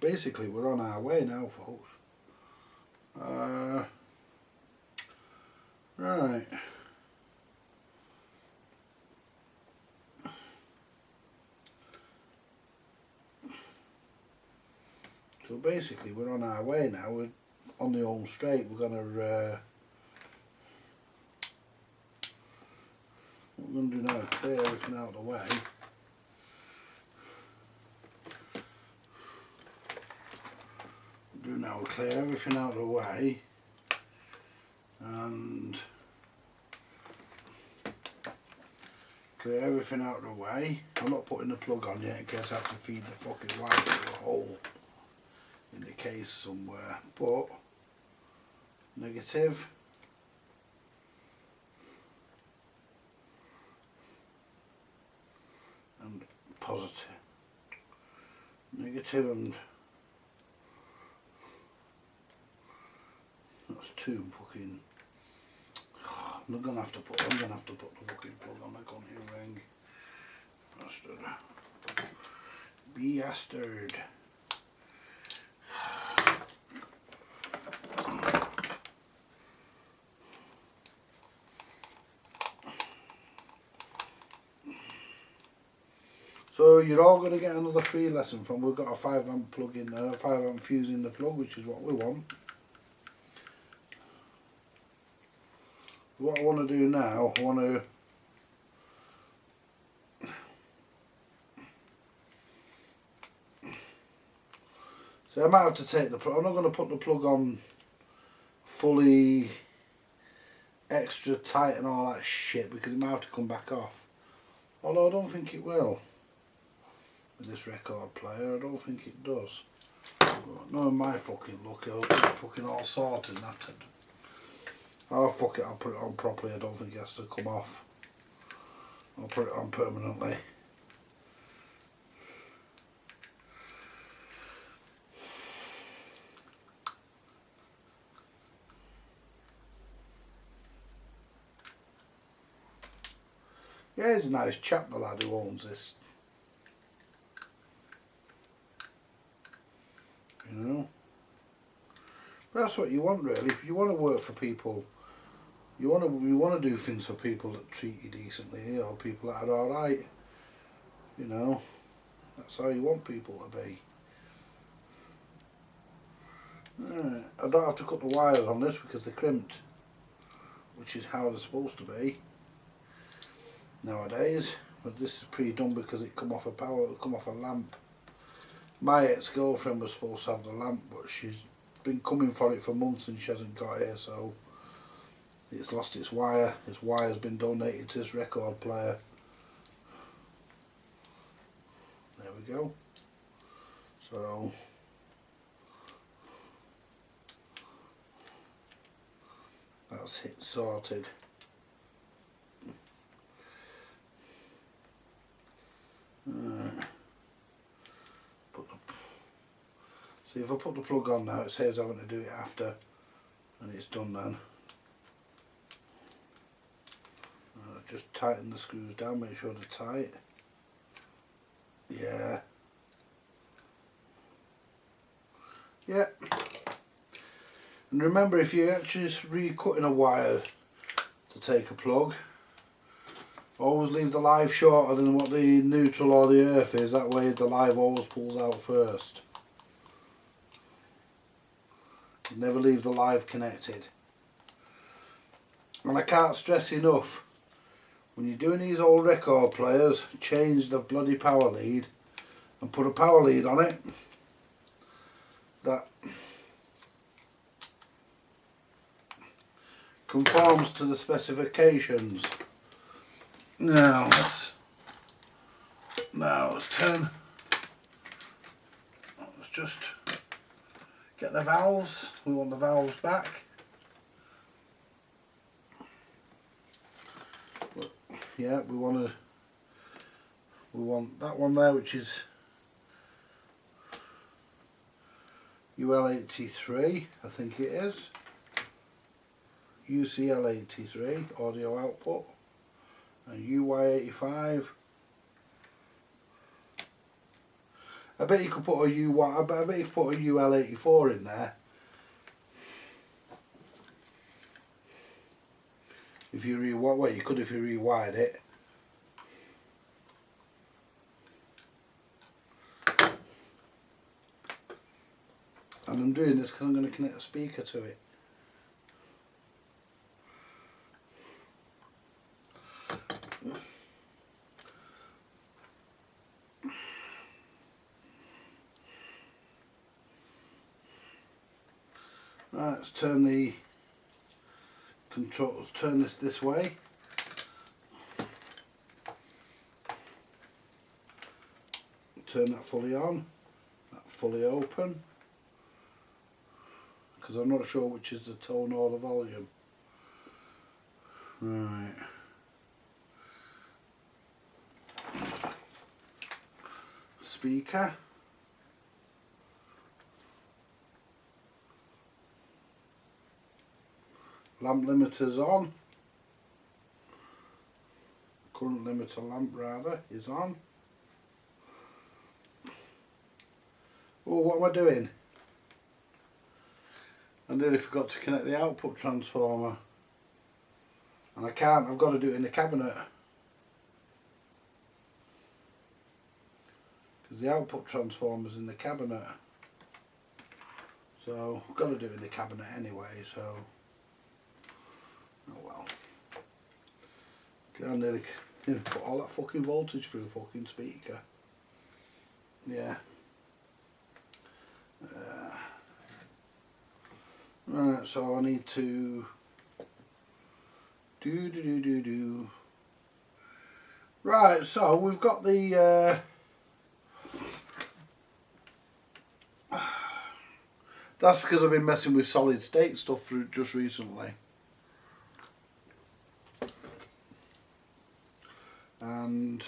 basically we're on our way now, folks. Right. So basically we're on our way now. We're on the home straight. We're gonna what we're gonna do now is clear everything out of the way. Clear everything out of the way and clear everything out of the way. I'm not putting the plug on yet in case I have to feed the fucking wire through a hole in the case somewhere, but negative and positive, negative and that's two fucking. I'm gonna have to put the fucking plug on the cunning ring. Bastard. So you're all going to get another free lesson from. We've got a 5 amp plug in there, a 5 amp fuse in the plug, which is what we want. What I want to do now, I want to so I might have to take the plug. I'm not going to put the plug on fully extra tight and all that shit because it might have to come back off. Although I don't think it will. With this record player, I don't think it does. But knowing my fucking luck, it'll be fucking all sorted and that. Oh fuck it, I'll put it on properly. I don't think it has to come off. I'll put it on permanently. Yeah, he's a nice chap, the lad who owns this. You know, that's what you want really. If you want to work for people, you want to do things for people that treat you decently, you know, people that are all right. You know, that's how you want people to be. Right. I don't have to cut the wires on this because they're crimped, which is how they're supposed to be nowadays. But this is pre-done because it come off a lamp. My ex-girlfriend was supposed to have the lamp, but she's been coming for it for months and she hasn't got here, so it's lost its wire. Its wire's been donated to this record player. There we go. So that's it sorted. See, if I put the plug on now, it saves having to do it after, and it's done then. Just tighten the screws down, make sure they're tight. Yeah. Yeah. And remember, if you're actually recutting a wire to take a plug, always leave the live shorter than what the neutral or the earth is. That way the live always pulls out first. You never leave the live connected. And I can't stress enough, when you're doing these old record players, change the bloody power lead and put a power lead on it that conforms to the specifications. Now let's turn. Let's just get the valves. We want the valves back. Yeah, we want that one there, which is UL83, I think it is. UCL83, audio output, and UY85. I bet you could put a I bet you could put a UL84 in there. If you rewired, well, you could if you rewired it. And I'm doing this because I'm going to connect a speaker to it. Right, let's turn the controls, turn this way. Turn that fully on, that fully open, because I'm not sure which is the tone or the volume. Right. Speaker. Lamp limiter's on. Current limiter lamp rather is on. Oh, what am I doing? I nearly forgot to connect the output transformer. And I can't, I've got to do it in the cabinet. Because the output transformer's in the cabinet. So, I've got to do it in the cabinet anyway, so... Oh well. I nearly put all that fucking voltage through a fucking speaker. Yeah. Right, so I need to do. Right, so we've got the that's because I've been messing with solid state stuff through just recently. And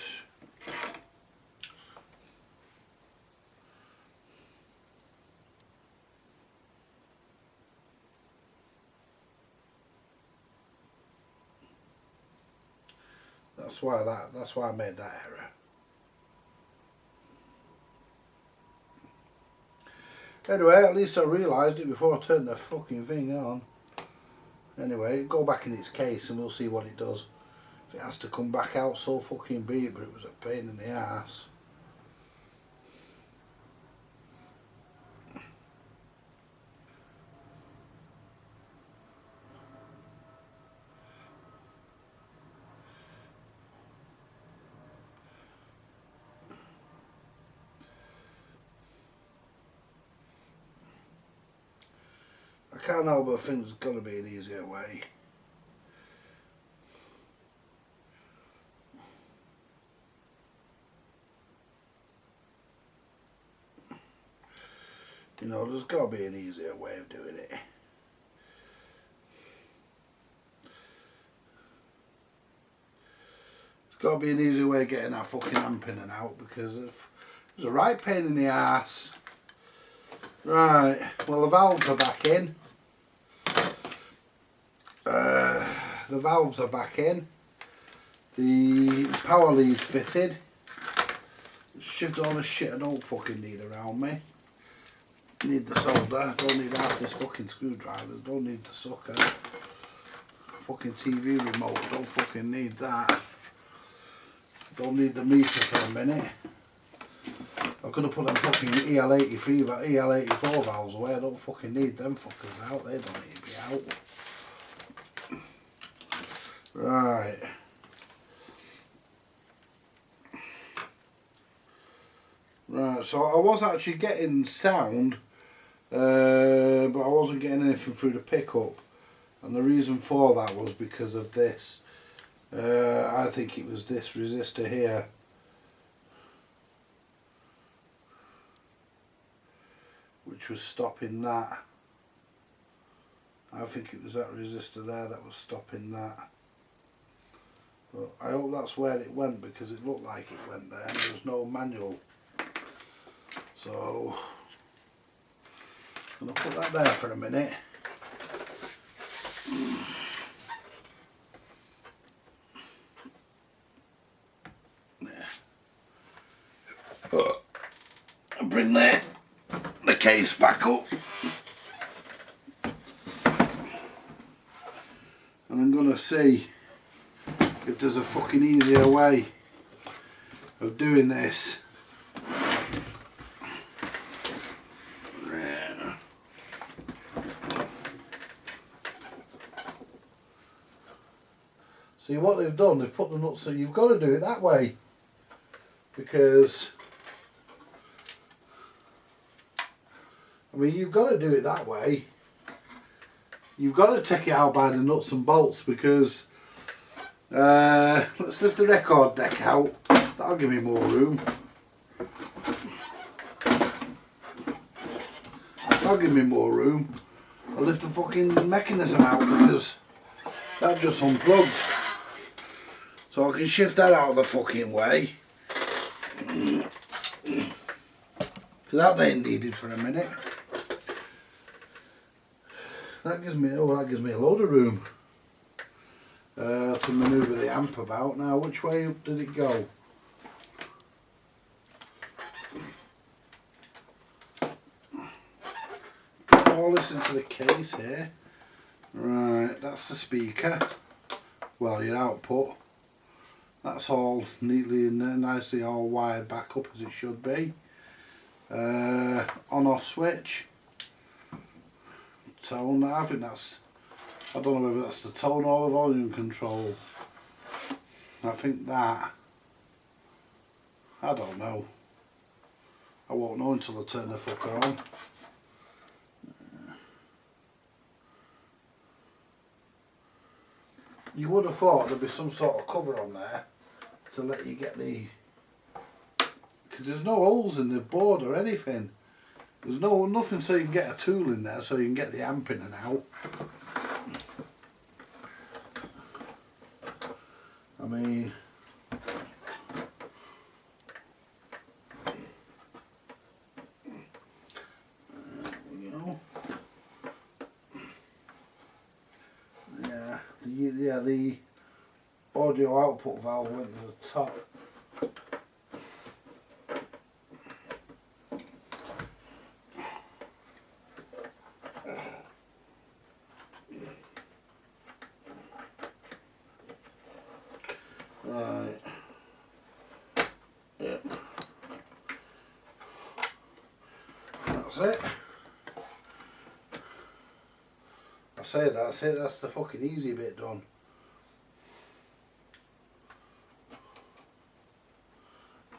that's why I made that error. Anyway, at least I realised it before I turned the fucking thing on. Anyway, go back in its case and we'll see what it does. If it has to come back out, so fucking be it, but it was a pain in the ass. I can't help but think there's got to be an easier way. You know, there's got to be an easier way of doing it. There's got to be an easier way of getting that fucking amp in and out, because it's a right pain in the ass. Right, well the valves are back in. The valves are back in. The power lead's fitted. Shift all the shit I don't fucking need around me. Need the solder, don't need half this fucking screwdriver, don't need the sucker. Fucking TV remote, don't fucking need that. Don't need the meter for a minute. I could have put them fucking EL84 valves away, I don't fucking need them fuckers out, they don't need to be out. Right. Right, so I was actually getting sound, but I wasn't getting anything through the pickup. And the reason for that was because of this. I think it was this resistor here. Which was stopping that. I think it was that resistor there that was stopping that. But I hope that's where it went, because it looked like it went there and there was no manual. So I'm going to put that there for a minute. bring the case back up. And I'm gonna see if there's a fucking easier way of doing this. See what they've done, they've put the nuts, so you've got to do it that way, because I mean you've got to do it that way. You've got to take it out by the nuts and bolts, because let's lift the record deck out, that'll give me more room. That'll give me more room. I'll lift the fucking mechanism out because that just unplugged. So I can shift that out of the fucking way. Because that ain't needed for a minute. That gives me, oh, that gives me a load of room to manoeuvre the amp about. Now, which way did it go? Drop all this into the case here. Right, that's the speaker. Well, your output. That's all neatly and nicely all wired back up as it should be. On-off switch. Tone, I think that's, I don't know whether that's the tone or the volume control. I think that, I don't know. I won't know until I turn the fucker on. You would have thought there'd be some sort of cover on there to let you get the, because there's no holes in the board or anything. There's nothing so you can get a tool in there so you can get the amp in and out. I mean, you know, yeah, the audio output valve went to the top. Right. Yep. That's it. I say that's it, that's the fucking easy bit done.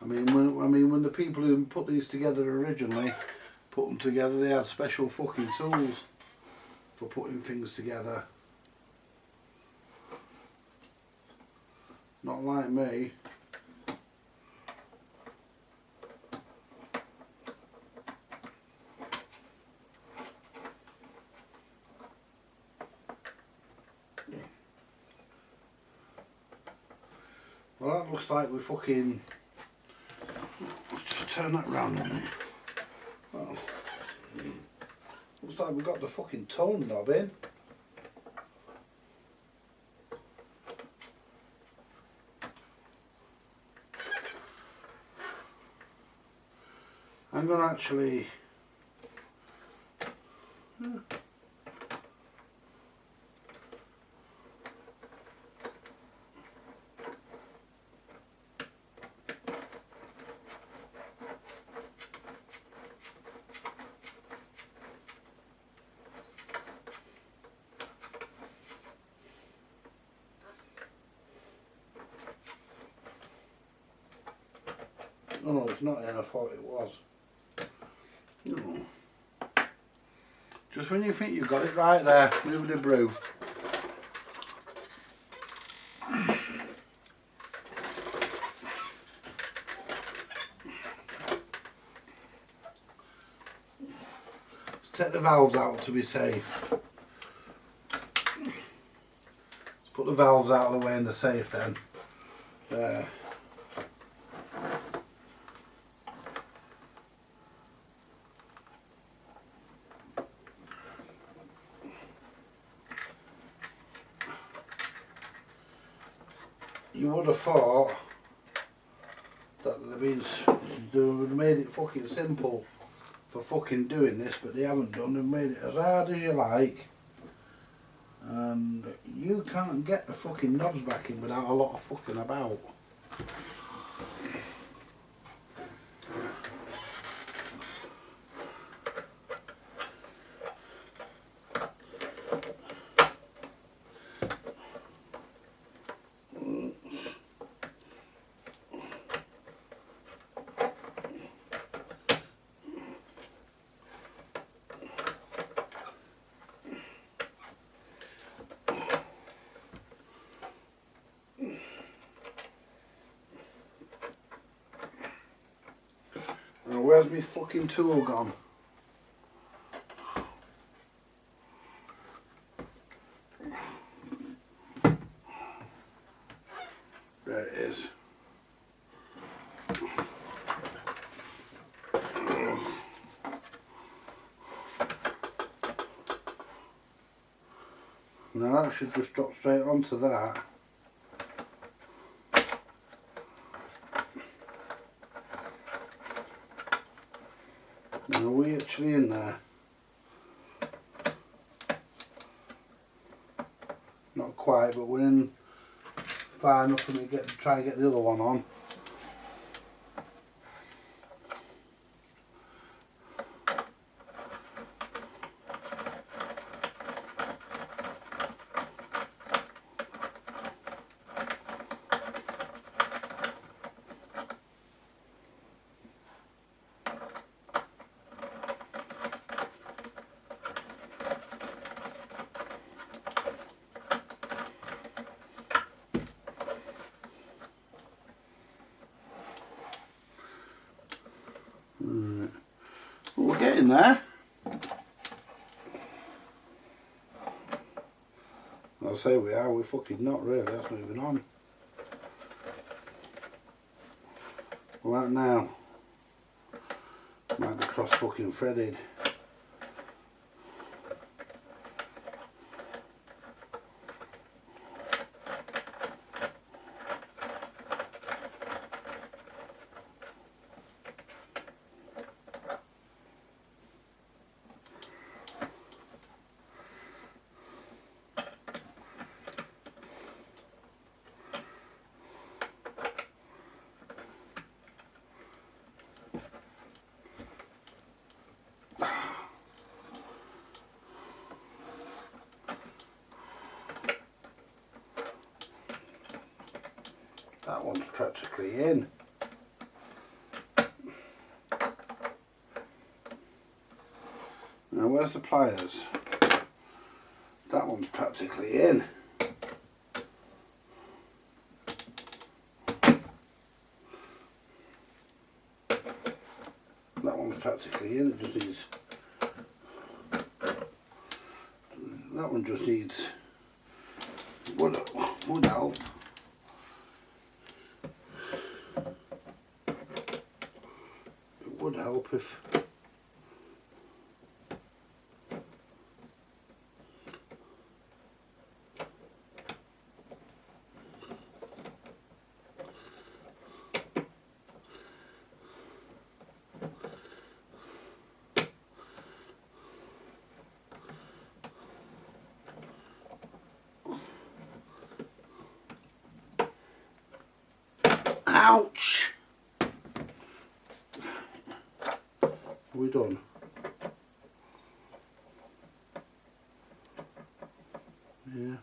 I mean when the people who put these together originally put them together, they had special fucking tools for putting things together. Not like me. Well, that looks like we fucking, let's just turn that round a minute. Well, looks like we've got the fucking tone knob in. I'm going to actually oh no, it's not in, I thought it was. No. Just when you think you've got it right there, move the brew. Let's take the valves out to be safe. Let's put the valves out of the way in the safe then. There. You would have thought that there'd been have made it fucking simple for fucking doing this, but they haven't done. They've made it as hard as you like, and you can't get the fucking knobs back in without a lot of fucking about. Now where's my fucking tool gone? There it is. Now that should just drop straight onto that. Now are we actually in there? Not quite, but we're in far enough for me to try and get the other one on. Right. Well, we're getting there. I'll say we are, we're fucking not really, that's moving on. Right now, might be cross fucking threaded. That one's practically in. Now where's the pliers? That one's practically in. That one's practically in, it just needs... That one just needs... would help. It would help if... Ouch! Are we done? Yeah.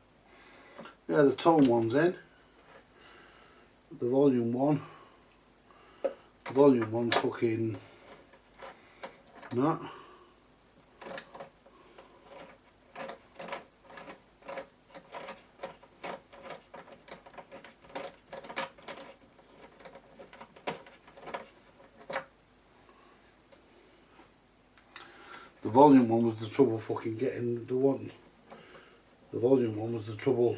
Yeah, the tone one's in. The volume one. The volume one's fucking not. The volume one was the trouble fucking getting the one. The volume one was the trouble.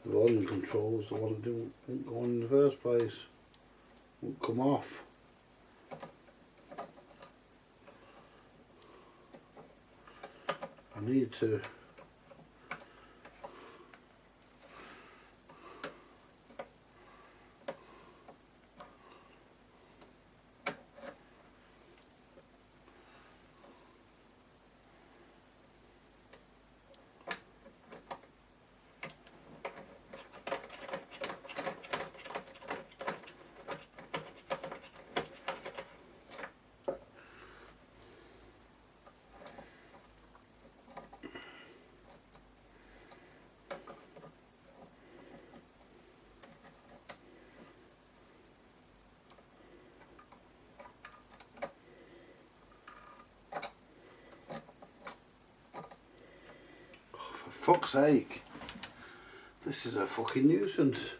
The volume control was the one that didn't go on in the first place. Won't come off. I need to for fuck's sake, this is a fucking nuisance.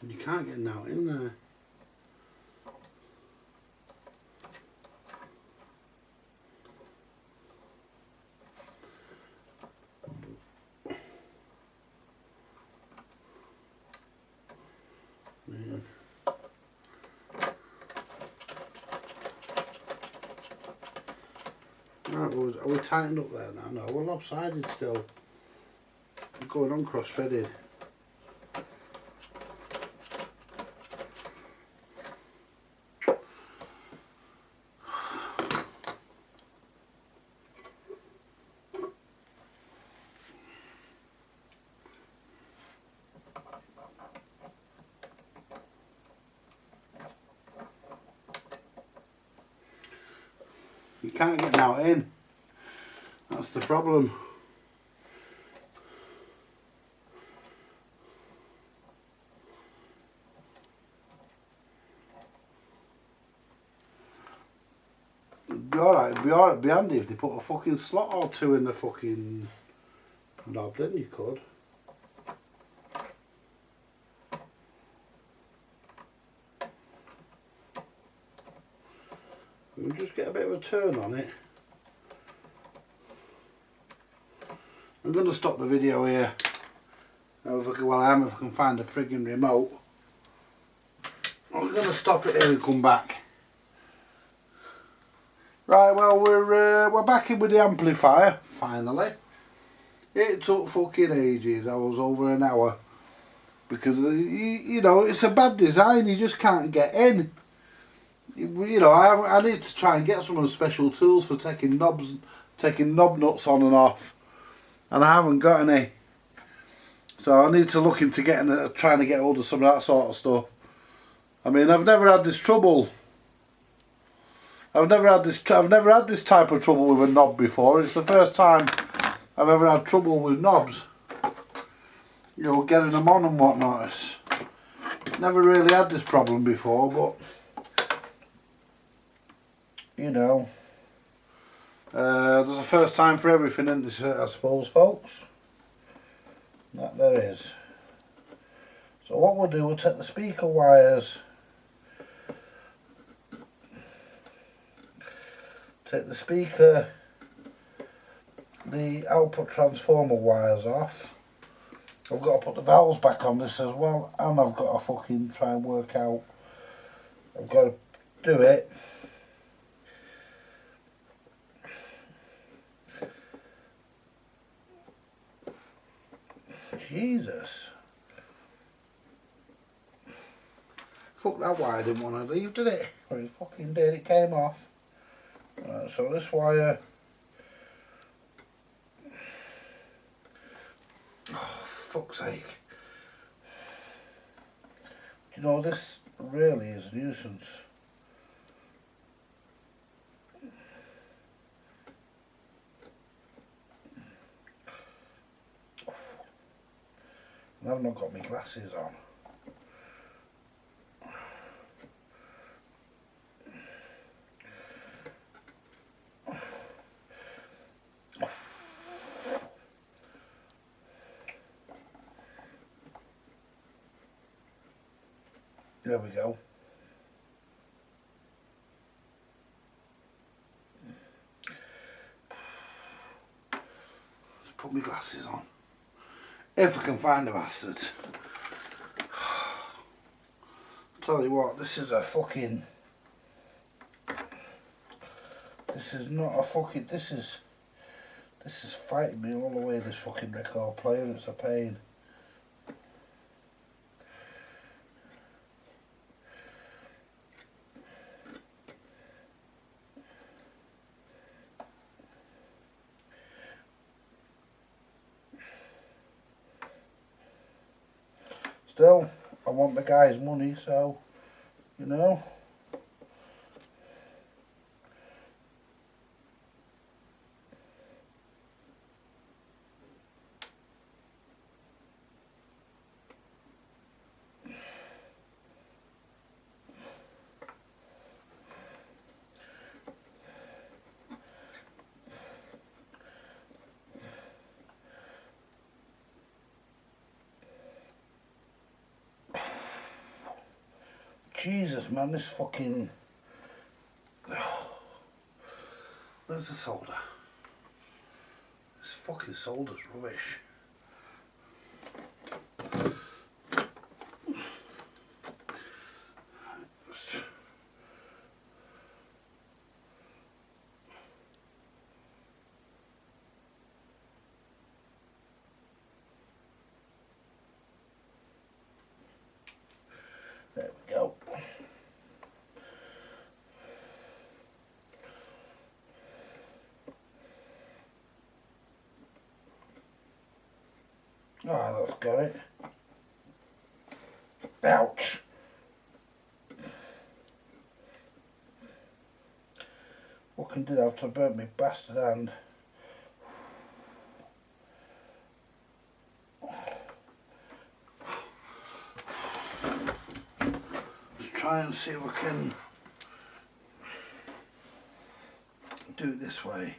And you can't get out in there. Yeah. Right, are we tightened up there now? No, we're lopsided still. We're going on cross-threaded. You can't get now in. That's the problem. It'd be alright, it'd be handy if they put a fucking slot or two in the fucking knob, then you could. We'll just get a bit of a turn on it. I'm going to stop the video here. Well, I am if I can find a frigging remote. I'm going to stop it here and come back. Right, well we're back in with the amplifier finally. It took fucking ages. I was over an hour because you know it's a bad design. You just can't get in. You know, I need to try and get some of the special tools for taking knob nuts on and off, and I haven't got any. So I need to look into trying to get hold of some of that sort of stuff. I mean, I've never had this trouble. I've never had this type of trouble with a knob before. It's the first time I've ever had trouble with knobs. You know, getting them on and whatnot. Never really had this problem before, but you know, there's a first time for everything, isn't there, I suppose, folks? That there is. So what we'll do, we'll take the speaker wires, the output transformer wires off. I've got to put the valves back on this as well, and I've got to fucking try and work out, I've got to do it. Jesus. Fuck, that wire didn't want to leave, did it? Well, it fucking did, it came off. Right, so this wire, oh, fuck's sake. You know, this really is a nuisance. And I've not got my glasses on. There we go. put my glasses on. If I can find the bastard. Tell you what, this is a fucking... This is not a fucking... This is fighting me all the way, this fucking record player. It's a pain. Still, I want the guy's money, so, you know. Jesus, man, this fucking... Where's the solder? This fucking solder's rubbish. There we go. Ah, that's got it. Ouch. Fucking did have to burn me bastard hand. Let's try and see if I can do it this way.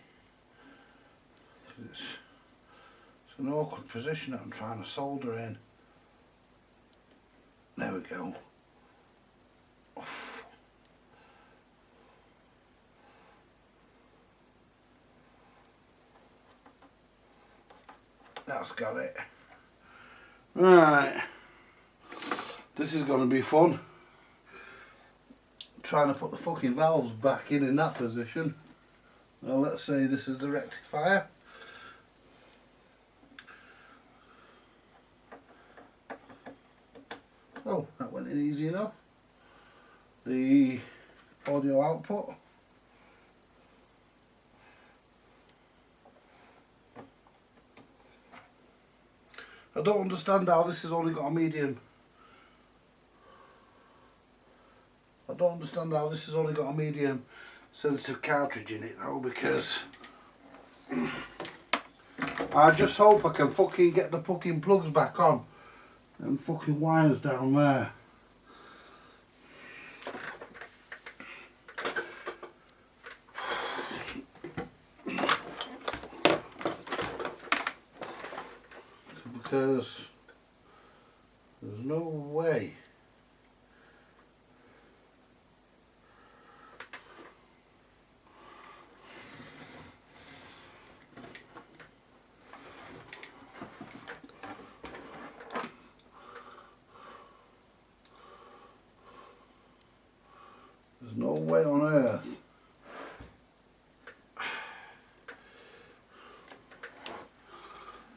It's an awkward position that I'm trying to solder in. There we go. That's got it. Right. This is going to be fun. Trying to put the fucking valves back in that position. Now let's say this is the rectifier. Oh, that went in easy enough. The audio output. I don't understand how this has only got a medium. I don't understand how this has only got a medium sensitive cartridge in it though, because I just hope I can fucking get the fucking plugs back on. And fucking wires down there. Because there's no way. There's no way on earth.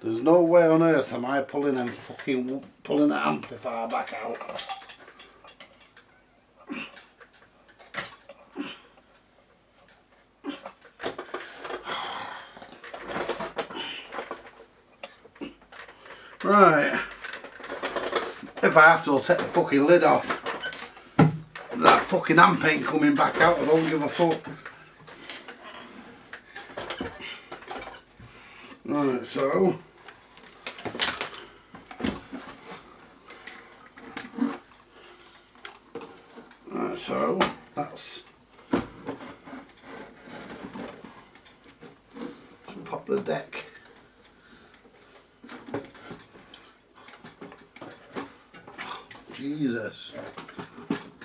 There's no way on earth am I pulling that amplifier back out. Right. If I have to, I'll take the fucking lid off. That fucking amp ain't coming back out, I don't give a fuck. Right, so that's, just pop the deck. Jesus.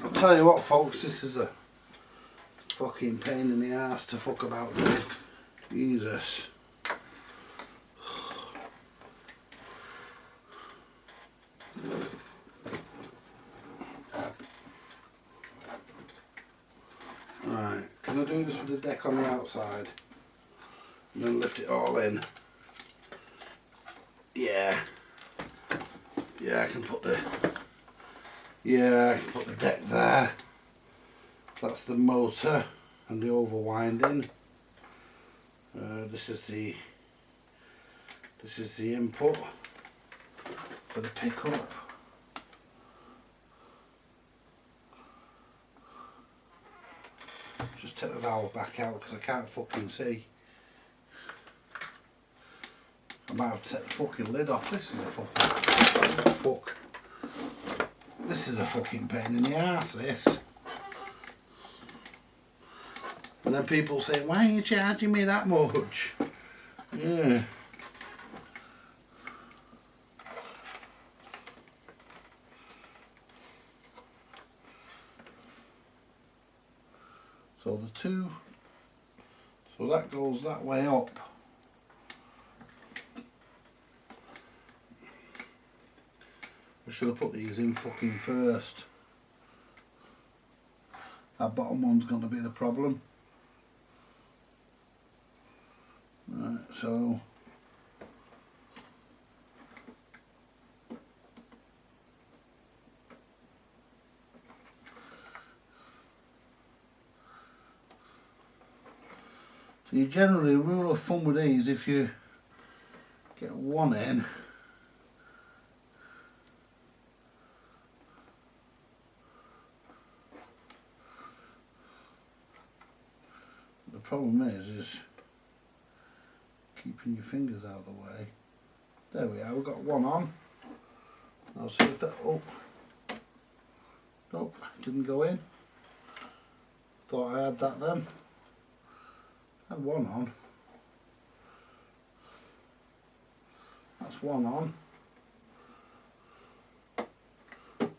I'll tell you what folks, this is a fucking pain in the ass to fuck about with. Jesus. deck on the outside and then lift it all in. Yeah, I can put the deck there. That's the motor and the overwinding. This is the input for the pickup. Just take the valve back out because I can't fucking see. I might have to take the fucking lid off. This is a fucking pain in the arse, this. And then people say, why are you charging me that much? Yeah. So so that goes that way up. I should have put these in fucking first. That bottom one's going to be the problem. Right, so you generally, rule of thumb with these, if you get one in, the problem is keeping your fingers out of the way. There we are, we've got one on. I'll see if that, nope, didn't go in. Thought I had that then. Had one on. That's one on.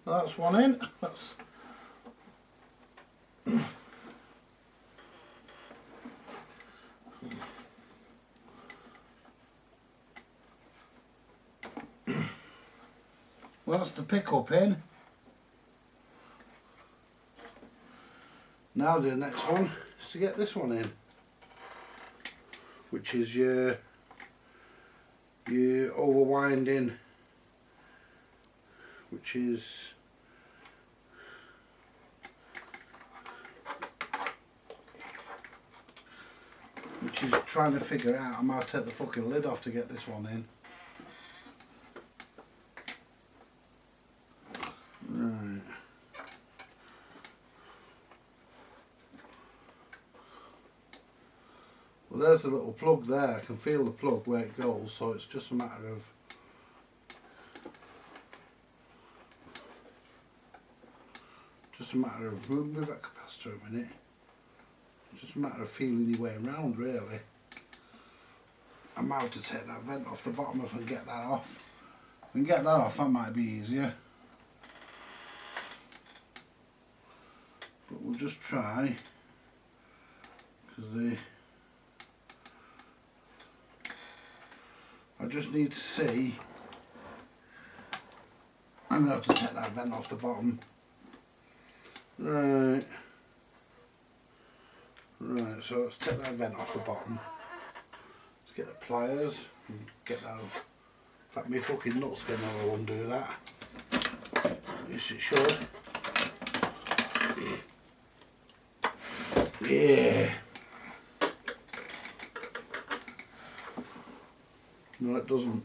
That's one in. That's well, that's the pickup in. Now the next one is to get this one in, which is your overwinding, which is trying to figure out. I might take the fucking lid off to get this one in. Right. Well, there's a little plug there. I can feel the plug where it goes, so it's just a matter of move that capacitor a minute. Just a matter of feeling your way around, really. I might have to take that vent off the bottom if I can get that off. If I can get that off, that might be easier. But we'll just try, because I just need to see. I'm going to have to take that vent off the bottom. Right, so let's take that vent off the bottom. Let's get the pliers and get that. In fact, my fucking nut spinner will undo that. Yes, it should. Yeah. No, it doesn't.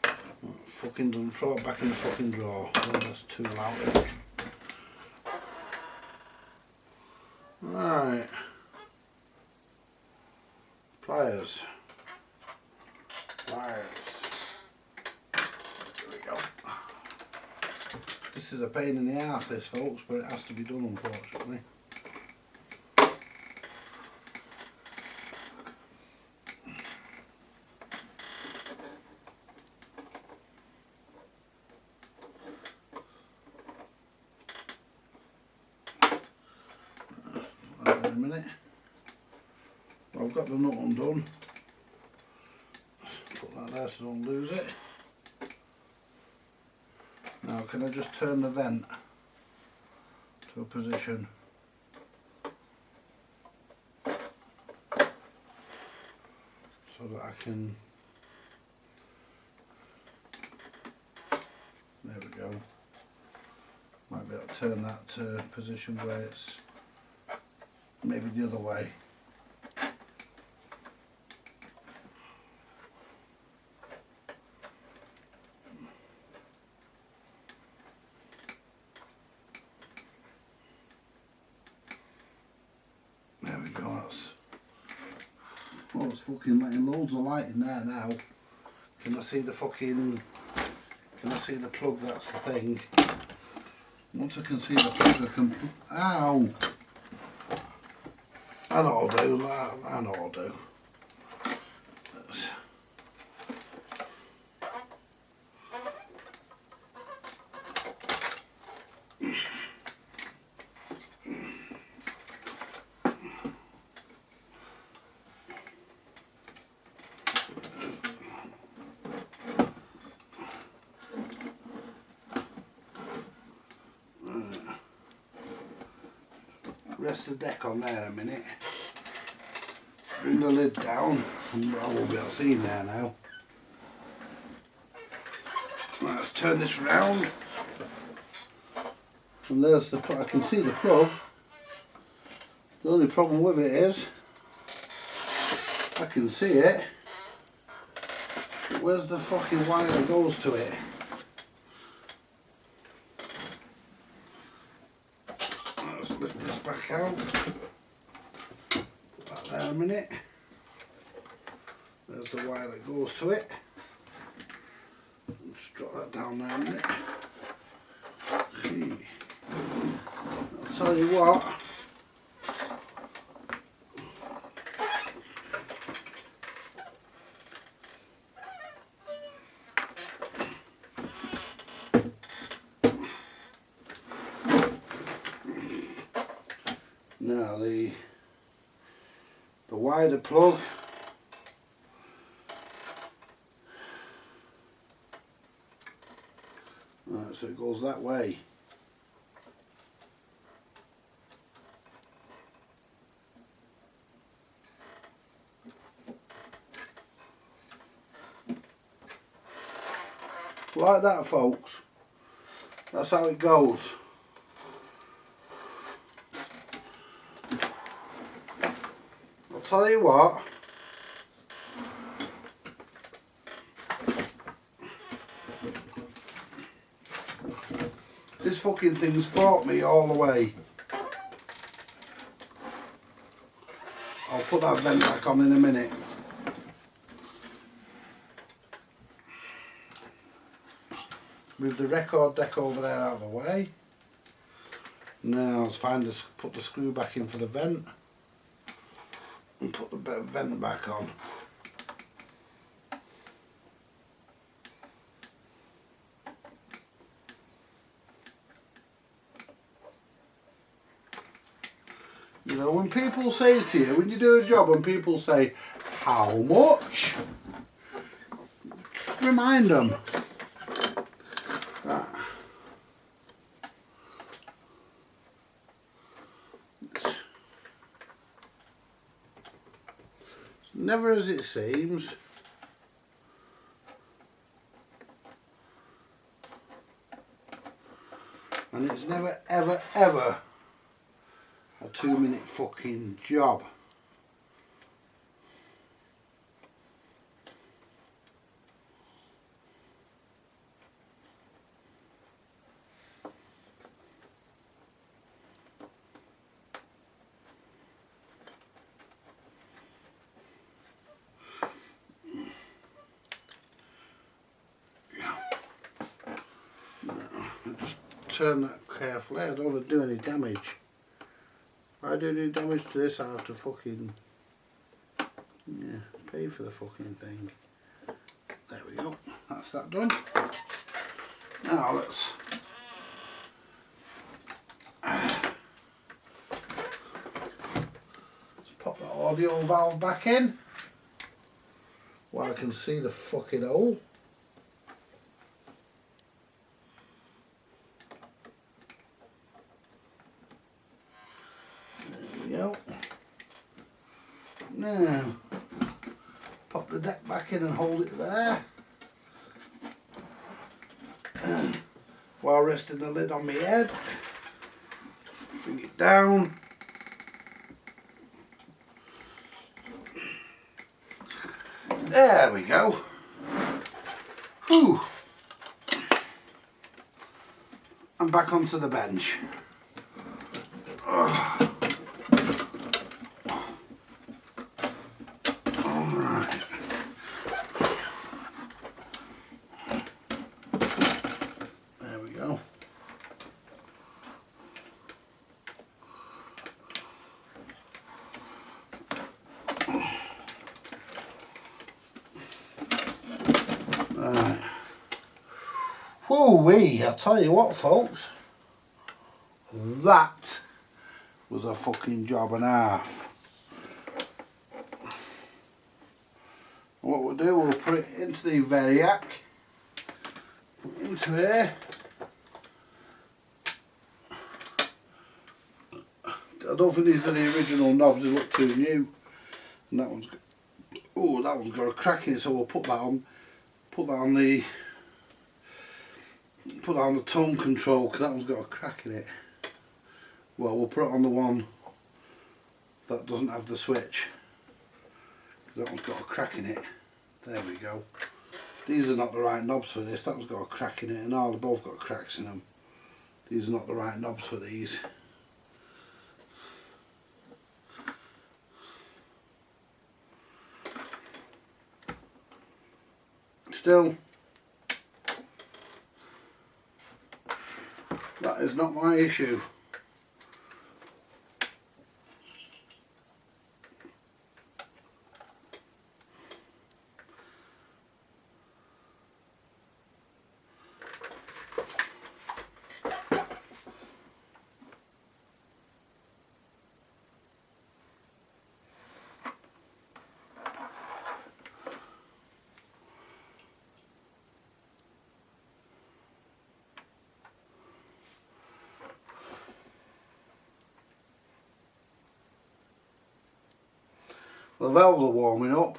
It fucking doesn't. Throw it back in the fucking drawer. Oh, that's too loud, isn't it? Right. Pliers. There we go. This is a pain in the arse, this, folks, but it has to be done, unfortunately. In a minute. Well, I've got the nut undone. Put that there so I don't lose it. Now, can I just turn the vent to a position? so that I can, there we go, might be able to turn that to a position where it's maybe the other way. There we go, that's, well, it's fucking letting loads of light in there now. Can I see the fucking, can I see the plug? That's the thing. Once I can see the plug I can, ow! I know what I'll do, I know what I'll do. Rest the deck on there a minute. Bring the lid down, and I won't be able to see in there now. Right, let's turn this round. And there's the plug. I can see the plug. The only problem with it is, I can see it. But where's the fucking wire that goes to it? Let's lift this back out. Put that there a minute. There's the wire that goes to it. Just drop that down there a minute. I'll tell you what. Now the wider plug, right, so it goes that way. Like that, folks. That's how it goes. I'll tell you what. This fucking thing's fought me all the way. I'll put that vent back on in a minute. Move the record deck over there out of the way. Now let's put the screw back in for the vent and put the vent back on. You know, when people say to you, when you do a job and people say, how much? Just remind them. Never as it seems. And it's never ever ever a 2-minute fucking job. Turn that carefully, I don't want to do any damage. If I do any damage to this, I have to fucking, yeah, pay for the fucking thing. There we go, that's that done. Now let's pop that audio valve back in while I can see the fucking hole. Now, Pop the deck back in and hold it there. While resting the lid on my head. Bring it down. There we go. Whew. I'm back onto the bench. Alright. There we go. Right. Whoo-wee, I'll tell you what, folks. That was a fucking job and a half. What we'll do, we'll put it into the variac, put it into here. I don't think these are the original knobs, they look too new. And that one's got, oh, that one's got a crack in it, so we'll put that on the tone control, because that one's got a crack in it. Well, we'll put it on the one that doesn't have the switch, because that one's got a crack in it. There we go. These are not the right knobs for this. That one's got a crack in it, and all they've both got cracks in them. These are not the right knobs for these. Still, that is not my issue. The valves are warming up.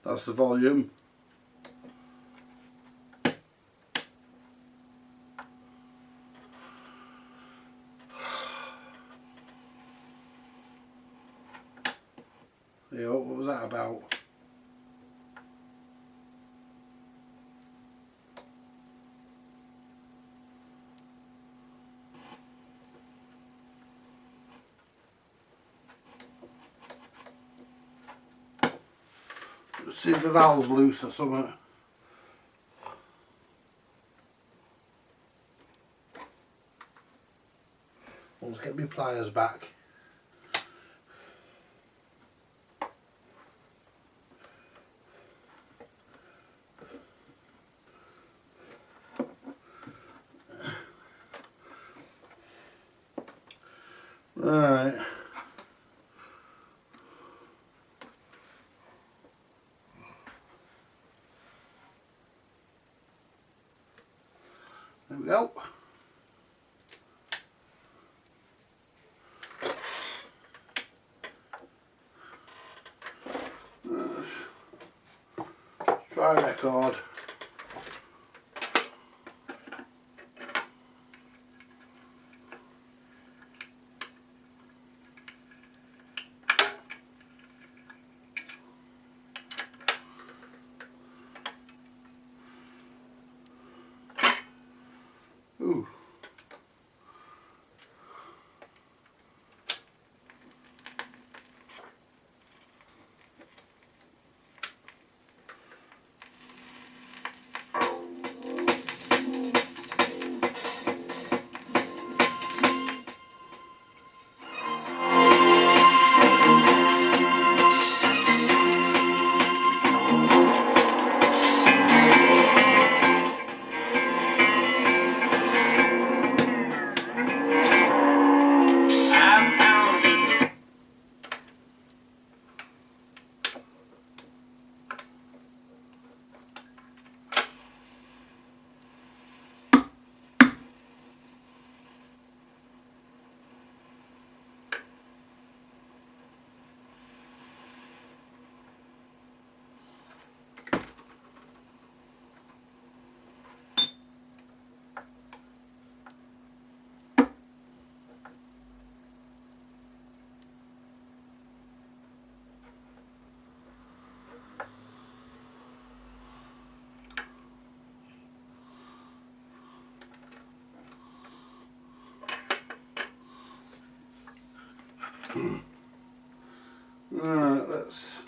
That's the volume. Yeah, what was that about? Let's see if the valve's loose or something. Let's get my pliers back. Right. There we go. Try record. Ooh. Right, let's...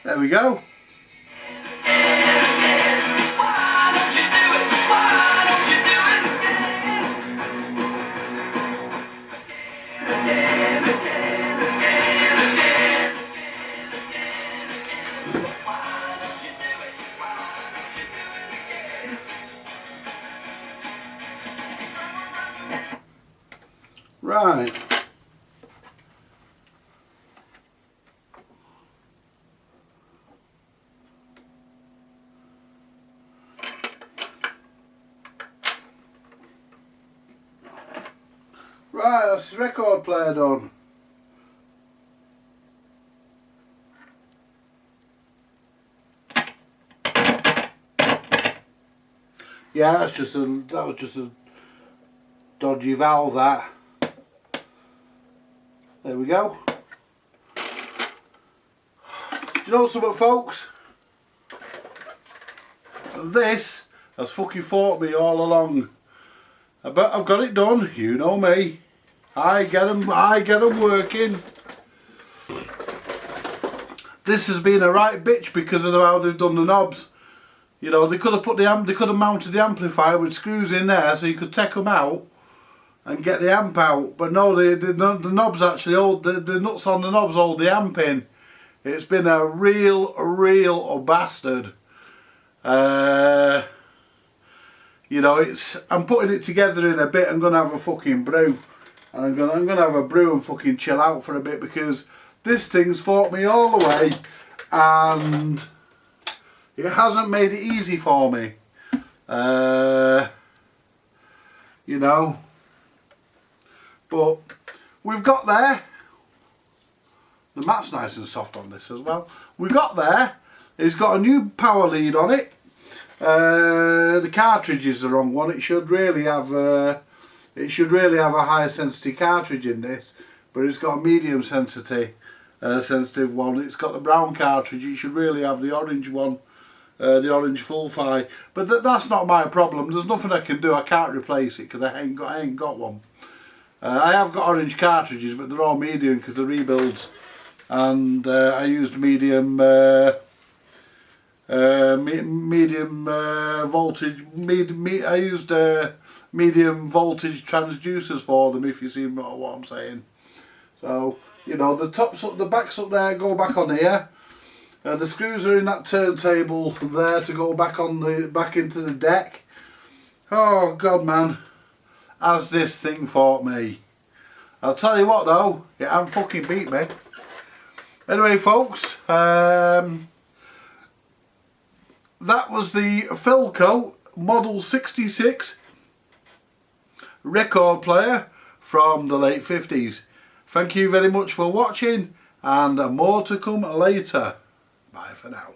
There we go. Right. Right, that's the record player done. Yeah, that was just a dodgy valve, that. There we go. Do you know something, folks? This has fucking fought me all along. But I've got it done, you know me. I get them working. This has been a right bitch because of how they've done the knobs. You know, they could have put they could have mounted the amplifier with screws in there so you could take them out and get the amp out. But no, the knobs actually hold, the nuts on the knobs hold the amp in. It's been a real bastard. You know, I'm putting it together in a bit. I'm gonna have a fucking brew, and I'm gonna have a brew and fucking chill out for a bit because this thing's fought me all the way, and it hasn't made it easy for me. You know, but we've got there. The mat's nice and soft on this as well. We got there. It's got a new power lead on it. The cartridge is the wrong one. It should really have a high sensitivity cartridge in this, but it's got a medium sensitive one. It's got the brown cartridge. It should really have the orange one, the orange Philco. But that's not my problem. There's nothing I can do. I can't replace it because I ain't got one. I have got orange cartridges, but they're all medium because they're rebuilds, and I used medium. Medium voltage. I used medium voltage transducers for them. If you see what I'm saying. So you know the tops up, the backs up there go back on here. The screws are in that turntable there to go back into the deck. Oh God, man, has this thing fought me? I'll tell you what though, it hasn't fucking beat me. Anyway, folks. That was the Philco Model 66 record player from the late 50s. Thank you very much for watching, and more to come later. Bye for now.